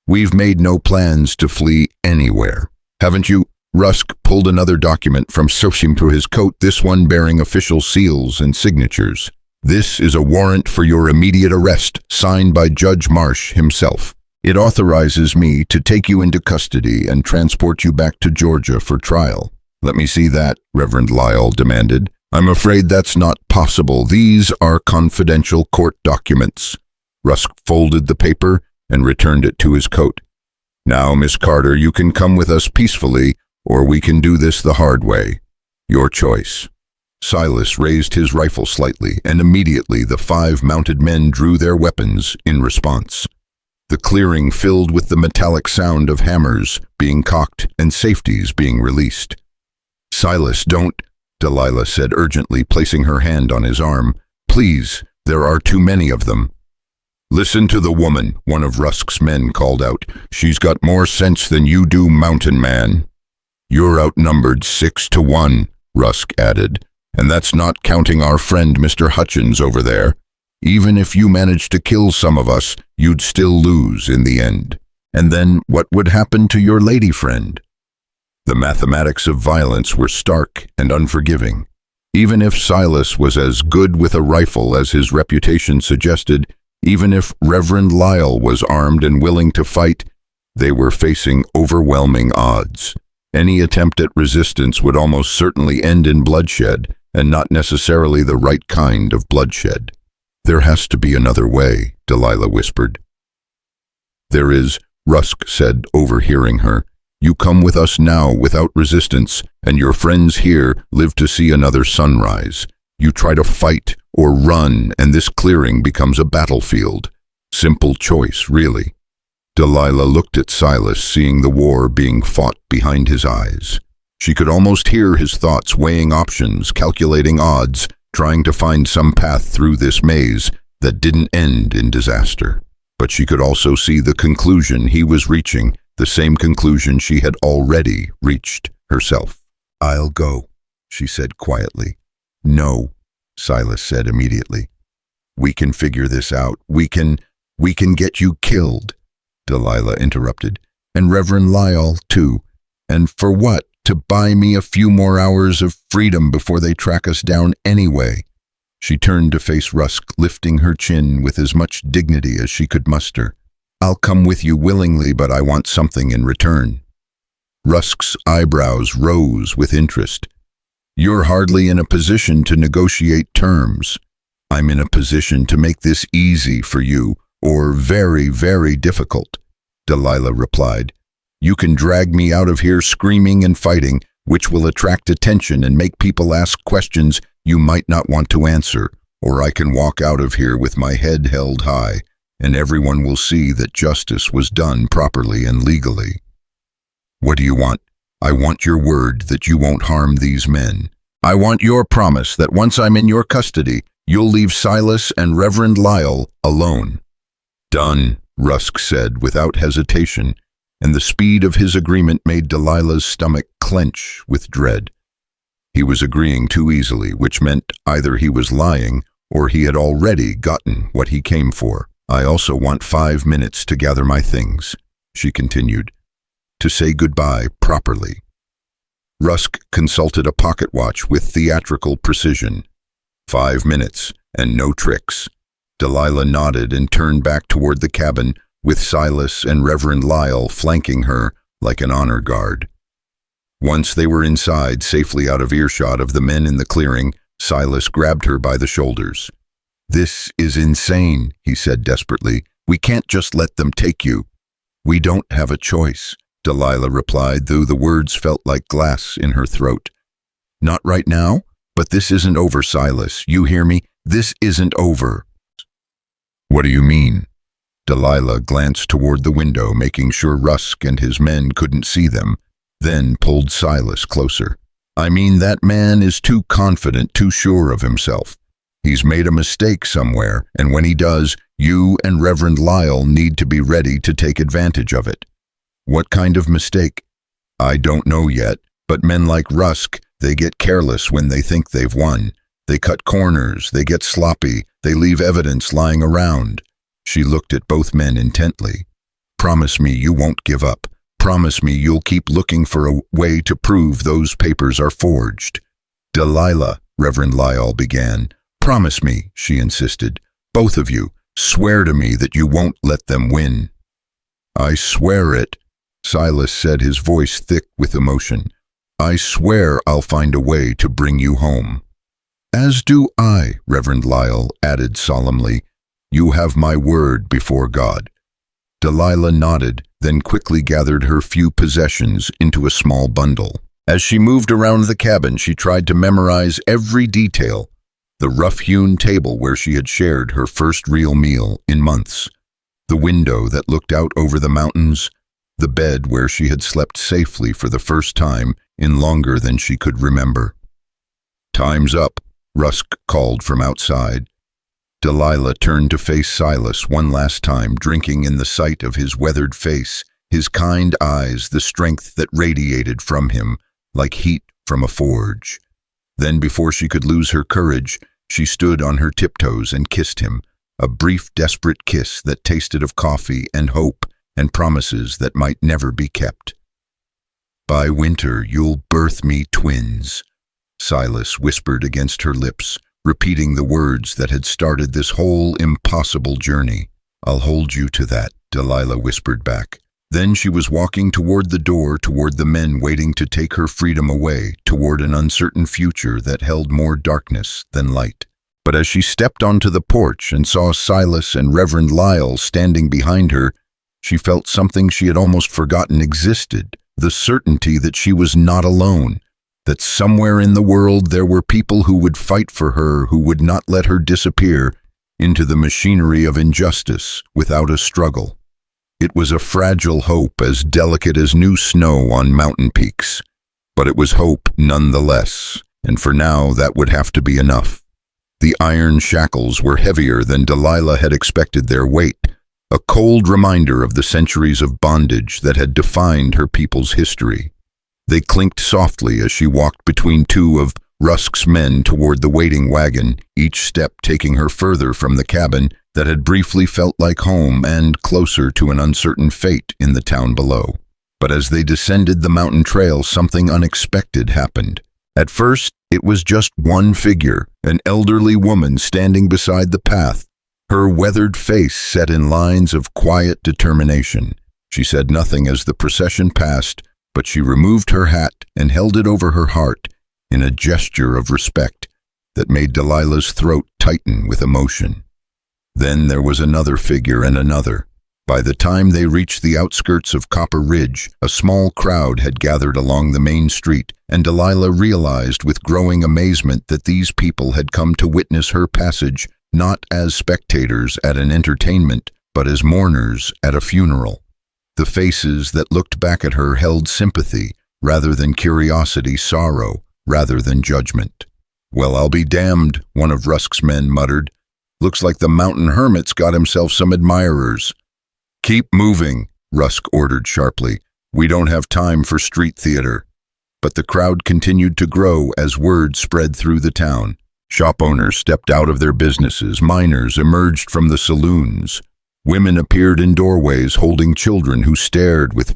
"We've made no plans to flee anywhere. Haven't you?" Rusk pulled another document from his coat, this one bearing official seals and signatures. "This is a warrant for your immediate arrest, signed by Judge Marsh himself." It authorizes me to take you into custody and transport you back to Georgia for trial. Let me see that, Reverend Lyle demanded. I'm afraid that's not possible. These are confidential court documents. Rusk folded the paper and returned it to his coat. Now, Miss Carter, you can come with us peacefully, or we can do this the hard way. Your choice. Silas raised his rifle slightly, and immediately the 5 mounted men drew their weapons in response. The clearing filled with the metallic sound of hammers being cocked and safeties being released. Silas, don't, Delilah said urgently, placing her hand on his arm. Please, there are too many of them. Listen to the woman, one of Rusk's men called out. She's got more sense than you do, mountain man. You're outnumbered 6 to 1, Rusk added, and that's not counting our friend Mr. Hutchins over there. Even if you managed to kill some of us, you'd still lose in the end. And then what would happen to your lady friend? The mathematics of violence were stark and unforgiving. Even if Silas was as good with a rifle as his reputation suggested, even if Reverend Lyle was armed and willing to fight, they were facing overwhelming odds. Any attempt at resistance would almost certainly end in bloodshed, and not necessarily the right kind of bloodshed. There has to be another way, Delilah whispered. There is, Rusk said, overhearing her. You come with us now without resistance, and your friends here live to see another sunrise. You try to fight or run, and this clearing becomes a battlefield. Simple choice, really. Delilah looked at Silas, seeing the war being fought behind his eyes. She could almost hear his thoughts, weighing options, calculating odds, trying to find some path through this maze that didn't end in disaster. But she could also see the conclusion he was reaching, the same conclusion she had already reached herself. I'll go, she said quietly. No, Silas said immediately. We can figure this out. We can get you killed, Delilah interrupted. And Reverend Lyle, too. And for what? To buy me a few more hours of freedom before they track us down anyway. She turned to face Rusk, lifting her chin with as much dignity as she could muster. I'll come with you willingly, but I want something in return. Rusk's eyebrows rose with interest. You're hardly in a position to negotiate terms. I'm in a position to make this easy for you, or very, very difficult, Delilah replied. You can drag me out of here screaming and fighting, which will attract attention and make people ask questions you might not want to answer, or I can walk out of here with my head held high, and everyone will see that justice was done properly and legally. What do you want? I want your word that you won't harm these men. I want your promise that once I'm in your custody, you'll leave Silas and Reverend Lyle alone. Done, Rusk said without hesitation, and the speed of his agreement made Delilah's stomach clench with dread. He was agreeing too easily, which meant either he was lying or he had already gotten what he came for. I also want 5 minutes to gather my things, she continued, to say goodbye properly. Rusk consulted a pocket watch with theatrical precision. 5 minutes, and no tricks. Delilah nodded and turned back toward the cabin, with Silas and Reverend Lyle flanking her like an honor guard. Once they were inside, safely out of earshot of the men in the clearing, Silas grabbed her by the shoulders. This is insane, he said desperately. We can't just let them take you. We don't have a choice, Delilah replied, though the words felt like glass in her throat. Not right now, but this isn't over, Silas. You hear me? This isn't over. What do you mean? Delilah glanced toward the window, making sure Rusk and his men couldn't see them, then pulled Silas closer. I mean, that man is too confident, too sure of himself. He's made a mistake somewhere, and when he does, you and Reverend Lyle need to be ready to take advantage of it. What kind of mistake? I don't know yet, but men like Rusk, they get careless when they think they've won. They cut corners, they get sloppy, they leave evidence lying around. She looked at both men intently. Promise me you won't give up. Promise me you'll keep looking for a way to prove those papers are forged. Delilah, Reverend Lyle began. Promise me, she insisted. Both of you, swear to me that you won't let them win. I swear it, Silas said, his voice thick with emotion. I swear I'll find a way to bring you home. As do I, Reverend Lyle added solemnly. You have my word before God. Delilah nodded, then quickly gathered her few possessions into a small bundle. As she moved around the cabin, she tried to memorize every detail. The rough-hewn table where she had shared her first real meal in months. The window that looked out over the mountains. The bed where she had slept safely for the first time in longer than she could remember. Time's up, Rusk called from outside. Delilah turned to face Silas one last time, drinking in the sight of his weathered face, his kind eyes, the strength that radiated from him, like heat from a forge. Then, before she could lose her courage, she stood on her tiptoes and kissed him, a brief, desperate kiss that tasted of coffee and hope and promises that might never be kept. By winter, you'll birth me twins, Silas whispered against her lips, repeating the words that had started this whole impossible journey. I'll hold you to that, Delilah whispered back. Then she was walking toward the door, toward the men waiting to take her freedom away, toward an uncertain future that held more darkness than light. But as she stepped onto the porch and saw Silas and Reverend Lyle standing behind her, she felt something she had almost forgotten existed, the certainty that she was not alone, that somewhere in the world there were people who would fight for her, who would not let her disappear into the machinery of injustice without a struggle. It was a fragile hope, as delicate as new snow on mountain peaks. But it was hope nonetheless, and for now that would have to be enough. The iron shackles were heavier than Delilah had expected their weight, a cold reminder of the centuries of bondage that had defined her people's history. They clinked softly as she walked between two of Rusk's men toward the waiting wagon, each step taking her further from the cabin that had briefly felt like home and closer to an uncertain fate in the town below. But as they descended the mountain trail, something unexpected happened. At first, it was just one figure, an elderly woman standing beside the path, her weathered face set in lines of quiet determination. She said nothing as the procession passed, but she removed her hat and held it over her heart in a gesture of respect that made Delilah's throat tighten with emotion. Then there was another figure and another. By the time they reached the outskirts of Copper Ridge, a small crowd had gathered along the main street, and Delilah realized with growing amazement that these people had come to witness her passage not as spectators at an entertainment, but as mourners at a funeral. The faces that looked back at her held sympathy rather than curiosity, sorrow rather than judgment. "Well, I'll be damned," one of Rusk's men muttered. "Looks like the mountain hermit's got himself some admirers." "Keep moving," Rusk ordered sharply. "We don't have time for street theater." But the crowd continued to grow as word spread through the town. Shop owners stepped out of their businesses, miners emerged from the saloons. Women appeared in doorways holding children who stared with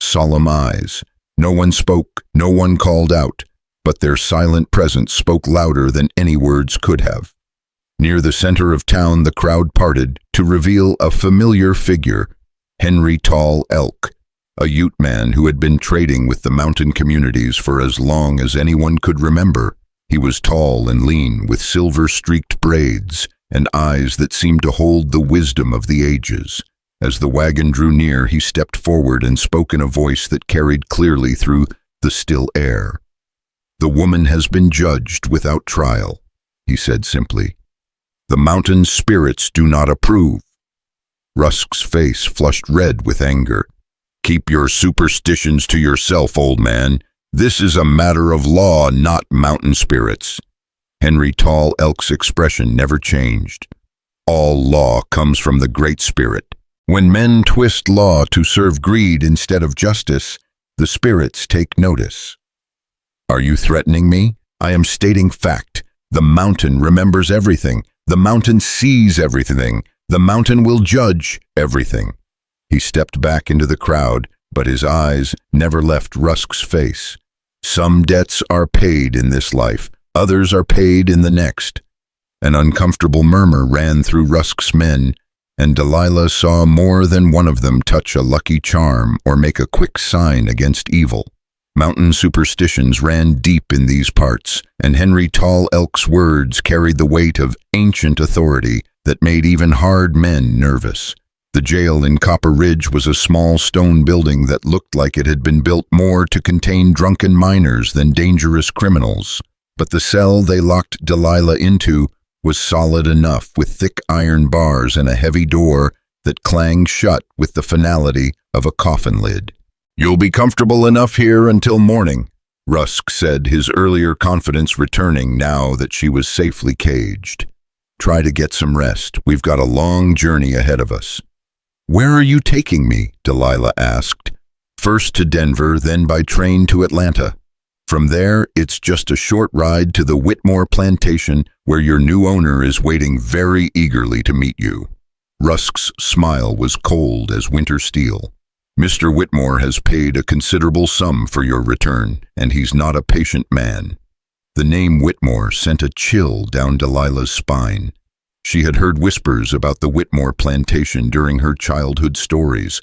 solemn eyes. No one spoke, no one called out, but their silent presence spoke louder than any words could have. Near the center of town, the crowd parted to reveal a familiar figure, Henry Tall Elk, a Ute man who had been trading with the mountain communities for as long as anyone could remember. He was tall and lean, with silver-streaked braids and eyes that seemed to hold the wisdom of the ages. As the wagon drew near, he stepped forward and spoke in a voice that carried clearly through the still air. "The woman has been judged without trial," he said simply. "The mountain spirits do not approve." Rusk's face flushed red with anger. "Keep your superstitions to yourself, old man. This is a matter of law, not mountain spirits." Henry Tall Elk's expression never changed. "All law comes from the Great Spirit. When men twist law to serve greed instead of justice, the spirits take notice." "Are you threatening me? I am stating fact. The mountain remembers everything. The mountain sees everything. The mountain will judge everything." He stepped back into the crowd, but his eyes never left Rusk's face. "Some debts are paid in this life. Others are paid in the next." An uncomfortable murmur ran through Rusk's men, and Delilah saw more than one of them touch a lucky charm or make a quick sign against evil. Mountain superstitions ran deep in these parts, and Henry Tall Elk's words carried the weight of ancient authority that made even hard men nervous. The jail in Copper Ridge was a small stone building that looked like it had been built more to contain drunken miners than dangerous criminals. But the cell they locked Delilah into was solid enough, with thick iron bars and a heavy door that clanged shut with the finality of a coffin lid. "You'll be comfortable enough here until morning," Rusk said, his earlier confidence returning now that she was safely caged. "Try to get some rest. We've got a long journey ahead of us." "Where are you taking me?" Delilah asked. "First to Denver, then by train to Atlanta. From there, it's just a short ride to the Whitmore plantation, where your new owner is waiting very eagerly to meet you." Rusk's smile was cold as winter steel. "Mr. Whitmore has paid a considerable sum for your return, and he's not a patient man." The name Whitmore sent a chill down Delilah's spine. She had heard whispers about the Whitmore plantation during her childhood stories,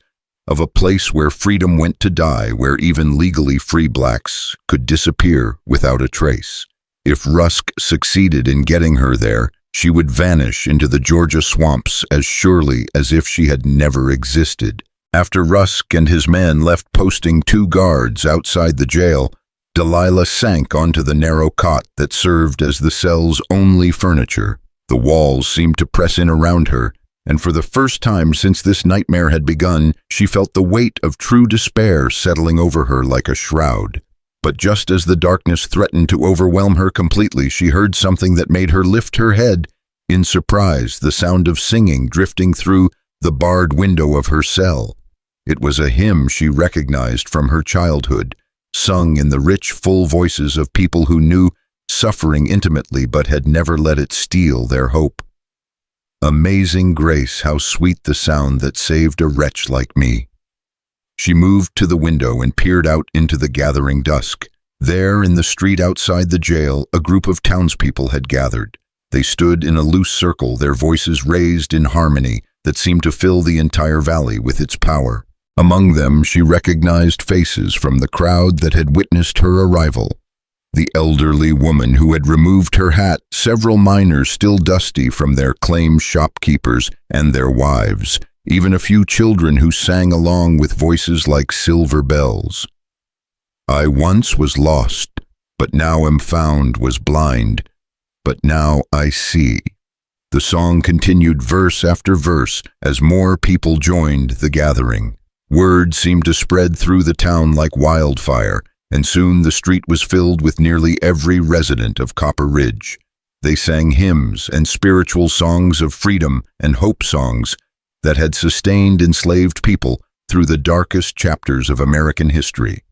of a place where freedom went to die, where even legally free blacks could disappear without a trace. If Rusk succeeded in getting her there, she would vanish into the Georgia swamps as surely as if she had never existed. After Rusk and his men left posting 2 guards outside the jail, Delilah sank onto the narrow cot that served as the cell's only furniture. The walls seemed to press in around her, and for the first time since this nightmare had begun, she felt the weight of true despair settling over her like a shroud. But just as the darkness threatened to overwhelm her completely, she heard something that made her lift her head in surprise, the sound of singing drifting through the barred window of her cell. It was a hymn she recognized from her childhood, sung in the rich, full voices of people who knew suffering intimately but had never let it steal their hope. "Amazing grace, how sweet the sound that saved a wretch like me." She moved to the window and peered out into the gathering dusk. There, in the street outside the jail, a group of townspeople had gathered. They stood in a loose circle, their voices raised in harmony that seemed to fill the entire valley with its power. Among them, she recognized faces from the crowd that had witnessed her arrival. The elderly woman who had removed her hat, several miners still dusty from their claimed shopkeepers and their wives, even a few children who sang along with voices like silver bells. "I once was lost, but now am found, was blind, but now I see." The song continued verse after verse as more people joined the gathering. Word seemed to spread through the town like wildfire, and soon the street was filled with nearly every resident of Copper Ridge. They sang hymns and spiritual songs of freedom and hope, songs that had sustained enslaved people through the darkest chapters of American history.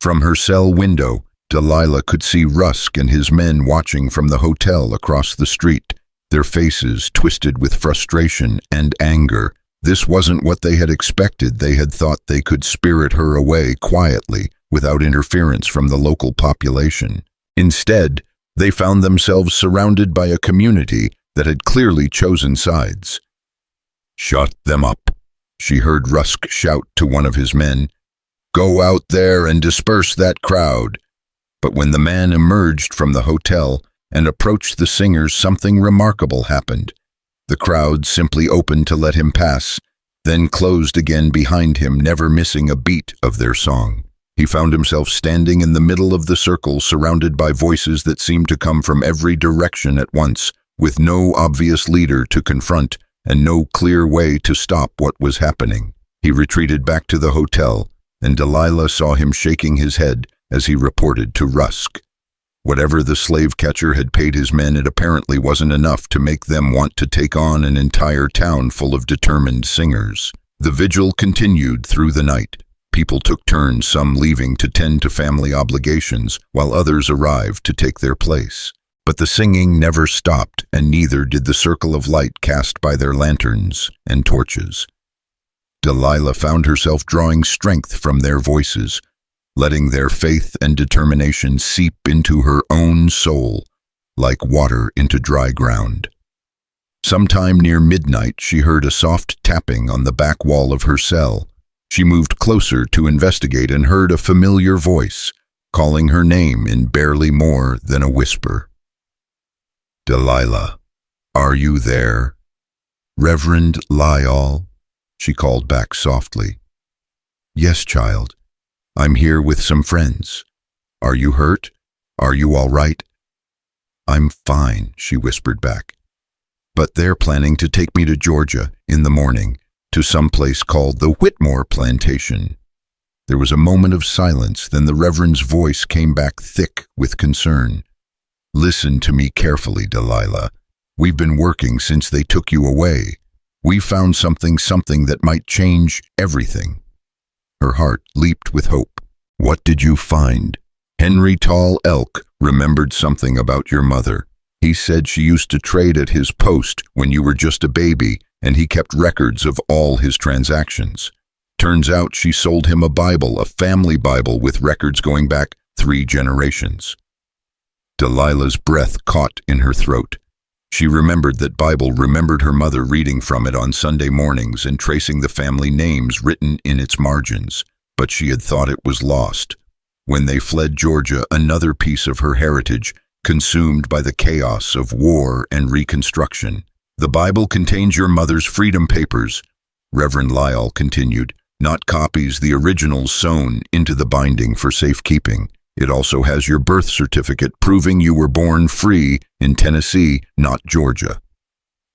From her cell window, Delilah could see Rusk and his men watching from the hotel across the street, their faces twisted with frustration and anger. This wasn't what they had expected. They had thought they could spirit her away quietly, without interference from the local population. Instead, they found themselves surrounded by a community that had clearly chosen sides. "Shut them up," she heard Rusk shout to one of his men. "Go out there and disperse that crowd." But when the man emerged from the hotel and approached the singers, something remarkable happened. The crowd simply opened to let him pass, then closed again behind him, never missing a beat of their song. He found himself standing in the middle of the circle, surrounded by voices that seemed to come from every direction at once, with no obvious leader to confront and no clear way to stop what was happening. He retreated back to the hotel, and Delilah saw him shaking his head as he reported to Rusk. Whatever the slave catcher had paid his men, it apparently wasn't enough to make them want to take on an entire town full of determined singers. The vigil continued through the night. People took turns, some leaving to tend to family obligations, while others arrived to take their place. But the singing never stopped, and neither did the circle of light cast by their lanterns and torches. Delilah found herself drawing strength from their voices, letting their faith and determination seep into her own soul like water into dry ground. Sometime near midnight, she heard a soft tapping on the back wall of her cell. She moved closer to investigate and heard a familiar voice, calling her name in barely more than a whisper. "Delilah, are you there?" "Reverend Lyall," she called back softly. "Yes, child. I'm here with some friends. Are you hurt? Are you all right?" "I'm fine," she whispered back. "But they're planning to take me to Georgia in the morning, to some place called the Whitmore Plantation." There was a moment of silence, then the Reverend's voice came back thick with concern. "Listen to me carefully, Delilah. We've been working since they took you away. We found something that might change everything." Her heart leaped with hope. "What did you find?" "Henry Tall Elk remembered something about your mother. He said she used to trade at his post when you were just a baby, and he kept records of all his transactions. Turns out she sold him a Bible, a family Bible with records going back 3 generations. Delilah's breath caught in her throat. She remembered that Bible, remembered her mother reading from it on Sunday mornings and tracing the family names written in its margins, but she had thought it was lost. When they fled Georgia, another piece of her heritage, consumed by the chaos of war and Reconstruction. "The Bible contains your mother's freedom papers," Reverend Lyall continued, "not copies, the originals sewn into the binding for safekeeping. It also has your birth certificate proving you were born free in Tennessee, not Georgia."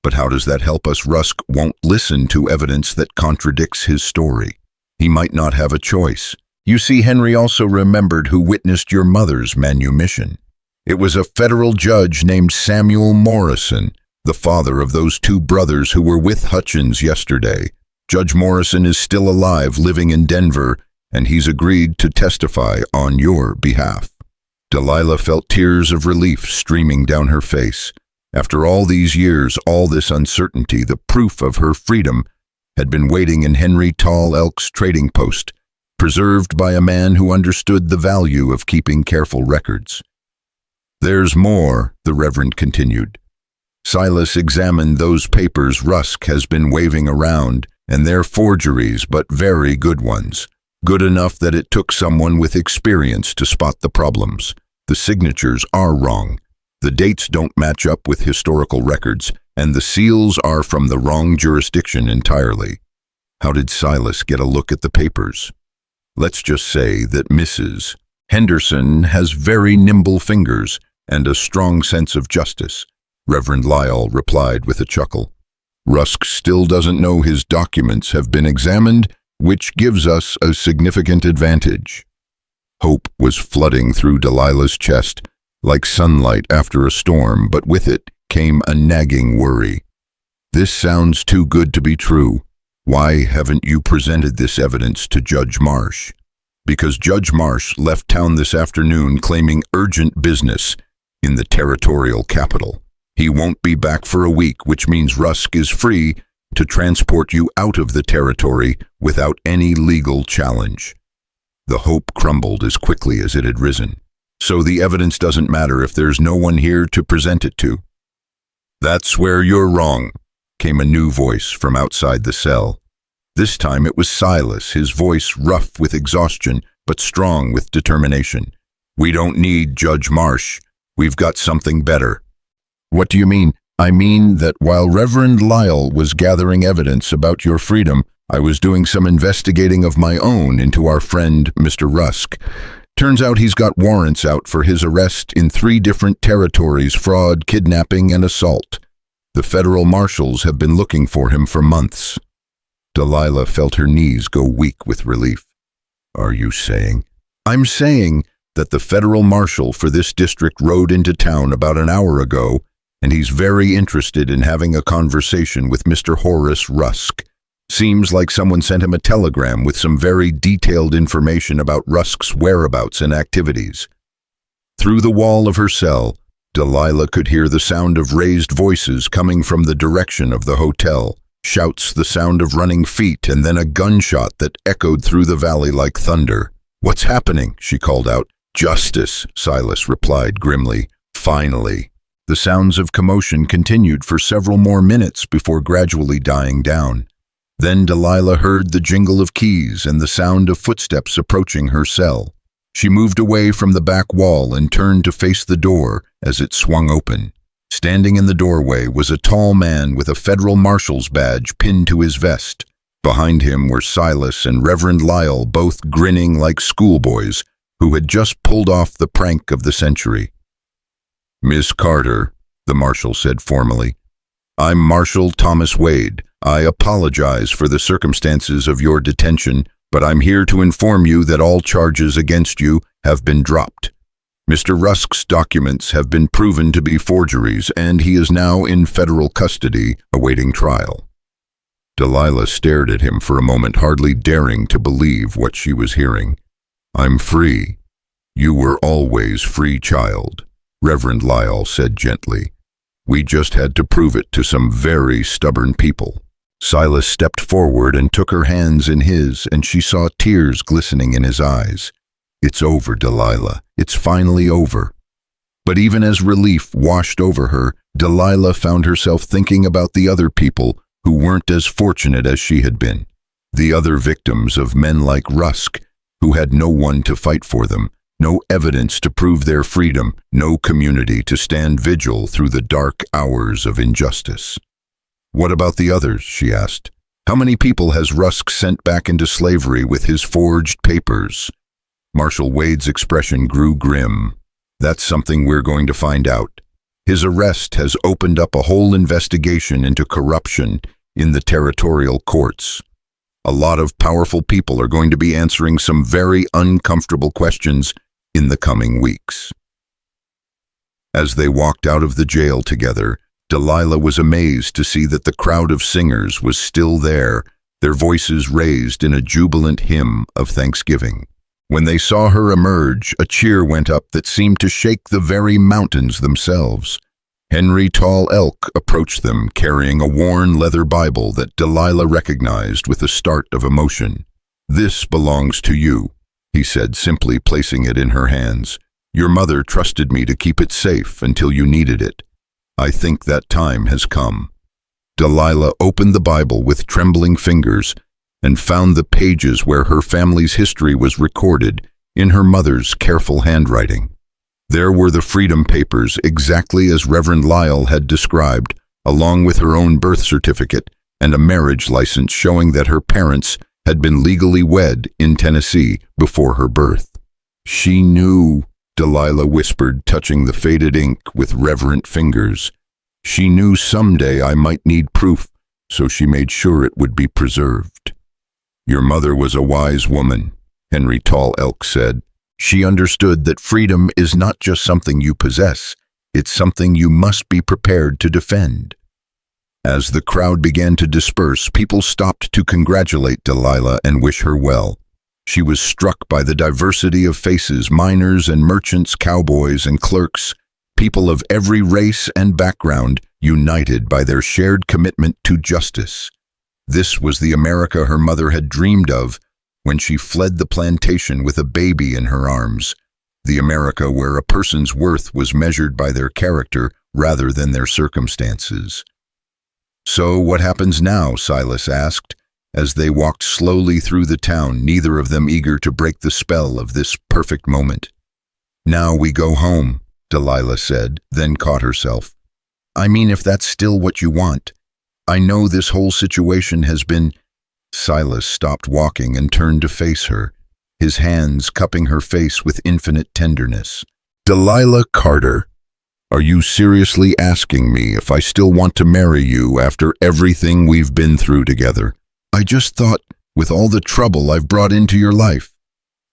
"But how does that help us?" "Rusk won't listen to evidence that contradicts his story. He might not have a choice. You see, Henry also remembered who witnessed your mother's manumission. It was a federal judge named Samuel Morrison, the father of those 2 brothers who were with Hutchins yesterday. Judge Morrison is still alive, living in Denver, and he's agreed to testify on your behalf." Delilah felt tears of relief streaming down her face. After all these years, all this uncertainty, the proof of her freedom had been waiting in Henry Tall Elk's trading post, preserved by a man who understood the value of keeping careful records. "There's more," the Reverend continued. "Silas examined those papers Rusk has been waving around, and they're forgeries, but very good ones. Good enough that it took someone with experience to spot the problems. The signatures are wrong. The dates don't match up with historical records, and the seals are from the wrong jurisdiction entirely." "How did Silas get a look at the papers?" "Let's just say that Mrs. Henderson has very nimble fingers and a strong sense of justice," Reverend Lyall replied with a chuckle. "Rusk still doesn't know his documents have been examined, which gives us a significant advantage." Hope was flooding through Delilah's chest, like sunlight after a storm, but with it came a nagging worry. "This sounds too good to be true. Why haven't you presented this evidence to Judge Marsh?" "Because Judge Marsh left town this afternoon claiming urgent business in the territorial capital. He won't be back for a week, which means Rusk is free to transport you out of the territory without any legal challenge." The hope crumbled as quickly as it had risen. "So the evidence doesn't matter if there's no one here to present it to?" "That's where you're wrong," came a new voice from outside the cell. This time it was Silas, his voice rough with exhaustion, but strong with determination. "We don't need Judge Marsh. We've got something better." "What do you mean?" "I mean that while Reverend Lyall was gathering evidence about your freedom, I was doing some investigating of my own into our friend, Mr. Rusk. Turns out he's got warrants out for his arrest in 3 different territories: fraud, kidnapping, and assault. The federal marshals have been looking for him for months." Delilah felt her knees go weak with relief. "Are you saying?" "I'm saying that the federal marshal for this district rode into town about an hour ago, and he's very interested in having a conversation with Mr. Horace Rusk. Seems like someone sent him a telegram with some very detailed information about Rusk's whereabouts and activities." Through the wall of her cell, Delilah could hear the sound of raised voices coming from the direction of the hotel. Shouts, the sound of running feet, and then a gunshot that echoed through the valley like thunder. "What's happening?" she called out. "Justice," Silas replied grimly. "Finally." The sounds of commotion continued for several more minutes before gradually dying down. Then Delilah heard the jingle of keys and the sound of footsteps approaching her cell. She moved away from the back wall and turned to face the door as it swung open. Standing in the doorway was a tall man with a federal marshal's badge pinned to his vest. Behind him were Silas and Reverend Lyle, both grinning like schoolboys who had just pulled off the prank of the century. "Miss Carter," the marshal said formally, "I'm Marshal Thomas Wade. I apologize for the circumstances of your detention, but I'm here to inform you that all charges against you have been dropped. Mr. Rusk's documents have been proven to be forgeries, and he is now in federal custody awaiting trial." Delilah stared at him for a moment, hardly daring to believe what she was hearing. "I'm free. You were always free, child," Reverend Lyle said gently. "We just had to prove it to some very stubborn people." Silas stepped forward and took her hands in his, and she saw tears glistening in his eyes. "It's over, Delilah. It's finally over." But even as relief washed over her, Delilah found herself thinking about the other people who weren't as fortunate as she had been. The other victims of men like Rusk, who had no one to fight for them, no evidence to prove their freedom, no community to stand vigil through the dark hours of injustice. "What about the others?" she asked. "How many people has Rusk sent back into slavery with his forged papers?" Marshal Wade's expression grew grim. "That's something we're going to find out. His arrest has opened up a whole investigation into corruption in the territorial courts. A lot of powerful people are going to be answering some very uncomfortable questions in the coming weeks." As they walked out of the jail together, Delilah was amazed to see that the crowd of singers was still there, their voices raised in a jubilant hymn of thanksgiving. When they saw her emerge, a cheer went up that seemed to shake the very mountains themselves. Henry Tall Elk approached them, carrying a worn leather Bible that Delilah recognized with a start of emotion. "This belongs to you," he said, simply placing it in her hands. "Your mother trusted me to keep it safe until you needed it. I think that time has come." Delilah opened the Bible with trembling fingers and found the pages where her family's history was recorded in her mother's careful handwriting. There were the freedom papers exactly as Reverend Lyle had described, along with her own birth certificate and a marriage license showing that her parents had been legally wed in Tennessee before her birth. "She knew," Delilah whispered, touching the faded ink with reverent fingers. "She knew someday I might need proof, so she made sure it would be preserved." "Your mother was a wise woman," Henry Tall Elk said. "She understood that freedom is not just something you possess, it's something you must be prepared to defend." As the crowd began to disperse, people stopped to congratulate Delilah and wish her well. She was struck by the diversity of faces, miners and merchants, cowboys and clerks, people of every race and background, united by their shared commitment to justice. This was the America her mother had dreamed of when she fled the plantation with a baby in her arms, the America where a person's worth was measured by their character rather than their circumstances. "So what happens now?" Silas asked, as they walked slowly through the town, neither of them eager to break the spell of this perfect moment. "Now we go home," Delilah said, then caught herself. "I mean, if that's still what you want. I know this whole situation has been—" Silas stopped walking and turned to face her, his hands cupping her face with infinite tenderness. "Delilah Carter, are you seriously asking me if I still want to marry you after everything we've been through together? I just thought, with all the trouble I've brought into your life—"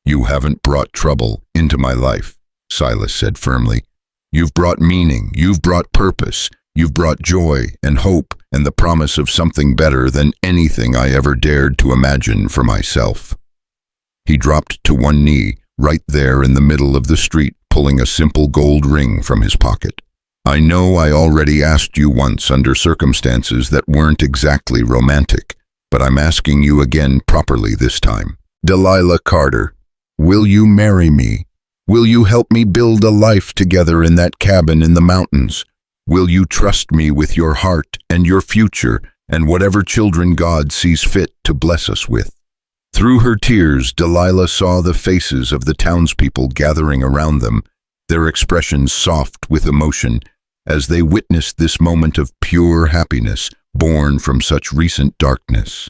"You haven't brought trouble into my life," Silas said firmly. "You've brought meaning, you've brought purpose, you've brought joy and hope and the promise of something better than anything I ever dared to imagine for myself." He dropped to one knee, right there in the middle of the street, pulling a simple gold ring from his pocket. "I know I already asked you once under circumstances that weren't exactly romantic, but I'm asking you again properly this time. Delilah Carter, will you marry me? Will you help me build a life together in that cabin in the mountains? Will you trust me with your heart and your future and whatever children God sees fit to bless us with?" Through her tears, Delilah saw the faces of the townspeople gathering around them, their expressions soft with emotion, as they witnessed this moment of pure happiness born from such recent darkness.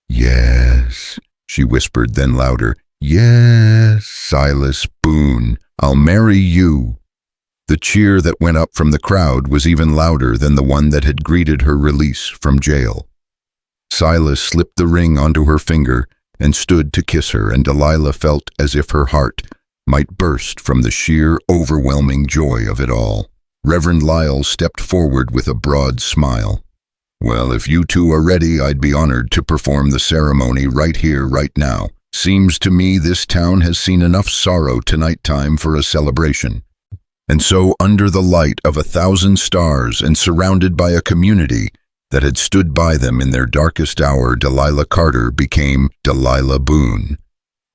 "Yes," she whispered, then louder, "Yes, Silas Boone, I'll marry you." The cheer that went up from the crowd was even louder than the one that had greeted her release from jail. Silas slipped the ring onto her finger and stood to kiss her, and Delilah felt as if her heart might burst from the sheer, overwhelming joy of it all. Reverend Lyle stepped forward with a broad smile. "Well, if you two are ready, I'd be honored to perform the ceremony right here, right now. Seems to me this town has seen enough sorrow tonight time for a celebration." And so, under the light of 1,000 stars and surrounded by a community that had stood by them in their darkest hour, Delilah Carter became Delilah Boone.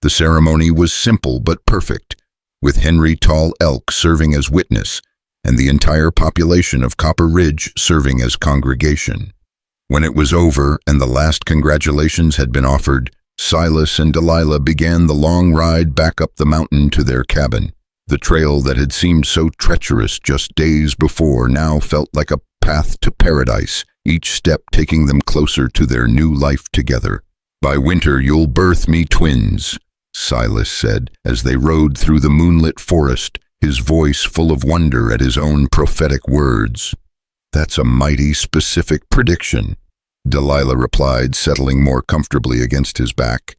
The ceremony was simple but perfect, with Henry Tall Elk serving as witness and the entire population of Copper Ridge serving as congregation. When it was over and the last congratulations had been offered, Silas and Delilah began the long ride back up the mountain to their cabin. The trail that had seemed so treacherous just days before now felt like a path to paradise, each step taking them closer to their new life together. "By winter you'll birth me twins," Silas said, as they rode through the moonlit forest, his voice full of wonder at his own prophetic words. "That's a mighty specific prediction," Delilah replied, settling more comfortably against his back.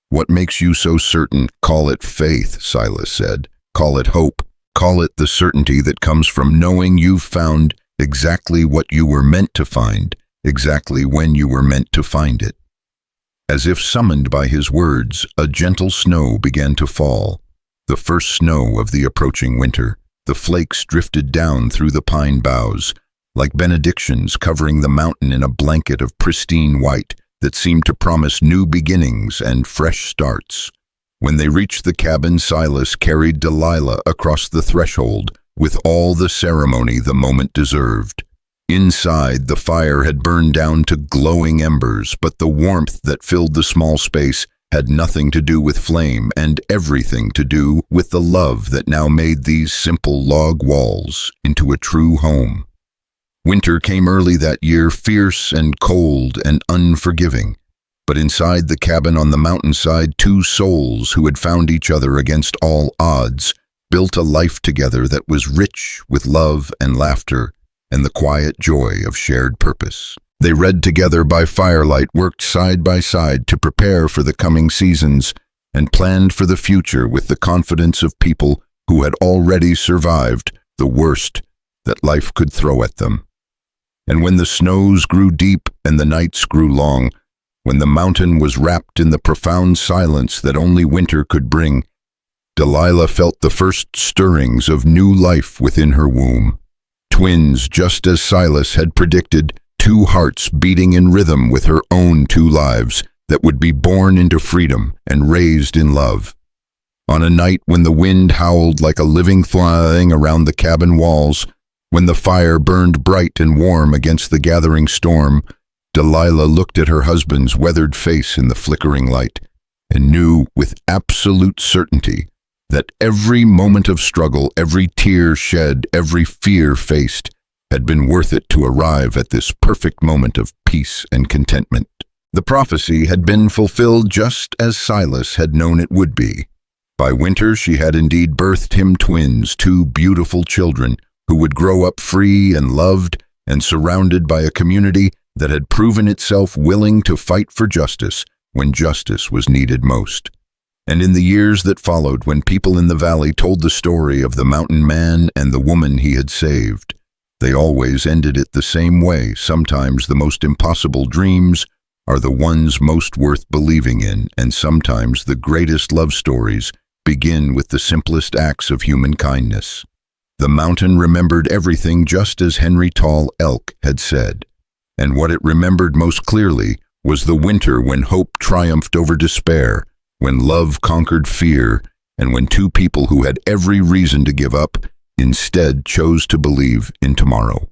"What makes you so certain?" "Call it faith," Silas said. "Call it hope. Call it the certainty that comes from knowing you've found exactly what you were meant to find, exactly when you were meant to find it." As if summoned by his words, a gentle snow began to fall, the first snow of the approaching winter. The flakes drifted down through the pine boughs, like benedictions covering the mountain in a blanket of pristine white that seemed to promise new beginnings and fresh starts. When they reached the cabin, Silas carried Delilah across the threshold with all the ceremony the moment deserved. Inside, the fire had burned down to glowing embers, but the warmth that filled the small space had nothing to do with flame and everything to do with the love that now made these simple log walls into a true home. Winter came early that year, fierce and cold and unforgiving. But inside the cabin on the mountainside, two souls who had found each other against all odds built a life together that was rich with love and laughter and the quiet joy of shared purpose. They read together by firelight, worked side by side to prepare for the coming seasons, and planned for the future with the confidence of people who had already survived the worst that life could throw at them. And when the snows grew deep and the nights grew long, when the mountain was wrapped in the profound silence that only winter could bring, Delilah felt the first stirrings of new life within her womb. Twins, just as Silas had predicted, two hearts beating in rhythm with her own two lives that would be born into freedom and raised in love. On a night when the wind howled like a living thing around the cabin walls, when the fire burned bright and warm against the gathering storm, Delilah looked at her husband's weathered face in the flickering light and knew with absolute certainty that every moment of struggle, every tear shed, every fear faced had been worth it to arrive at this perfect moment of peace and contentment. The prophecy had been fulfilled just as Silas had known it would be. By winter she had indeed birthed him twins, two beautiful children who would grow up free and loved and surrounded by a community that had proven itself willing to fight for justice when justice was needed most. And in the years that followed, when people in the valley told the story of the mountain man and the woman he had saved, they always ended it the same way. Sometimes the most impossible dreams are the ones most worth believing in, and sometimes the greatest love stories begin with the simplest acts of human kindness. The mountain remembered everything just as Henry Tall Elk had said. And what it remembered most clearly was the winter when hope triumphed over despair, when love conquered fear, and when two people who had every reason to give up instead chose to believe in tomorrow.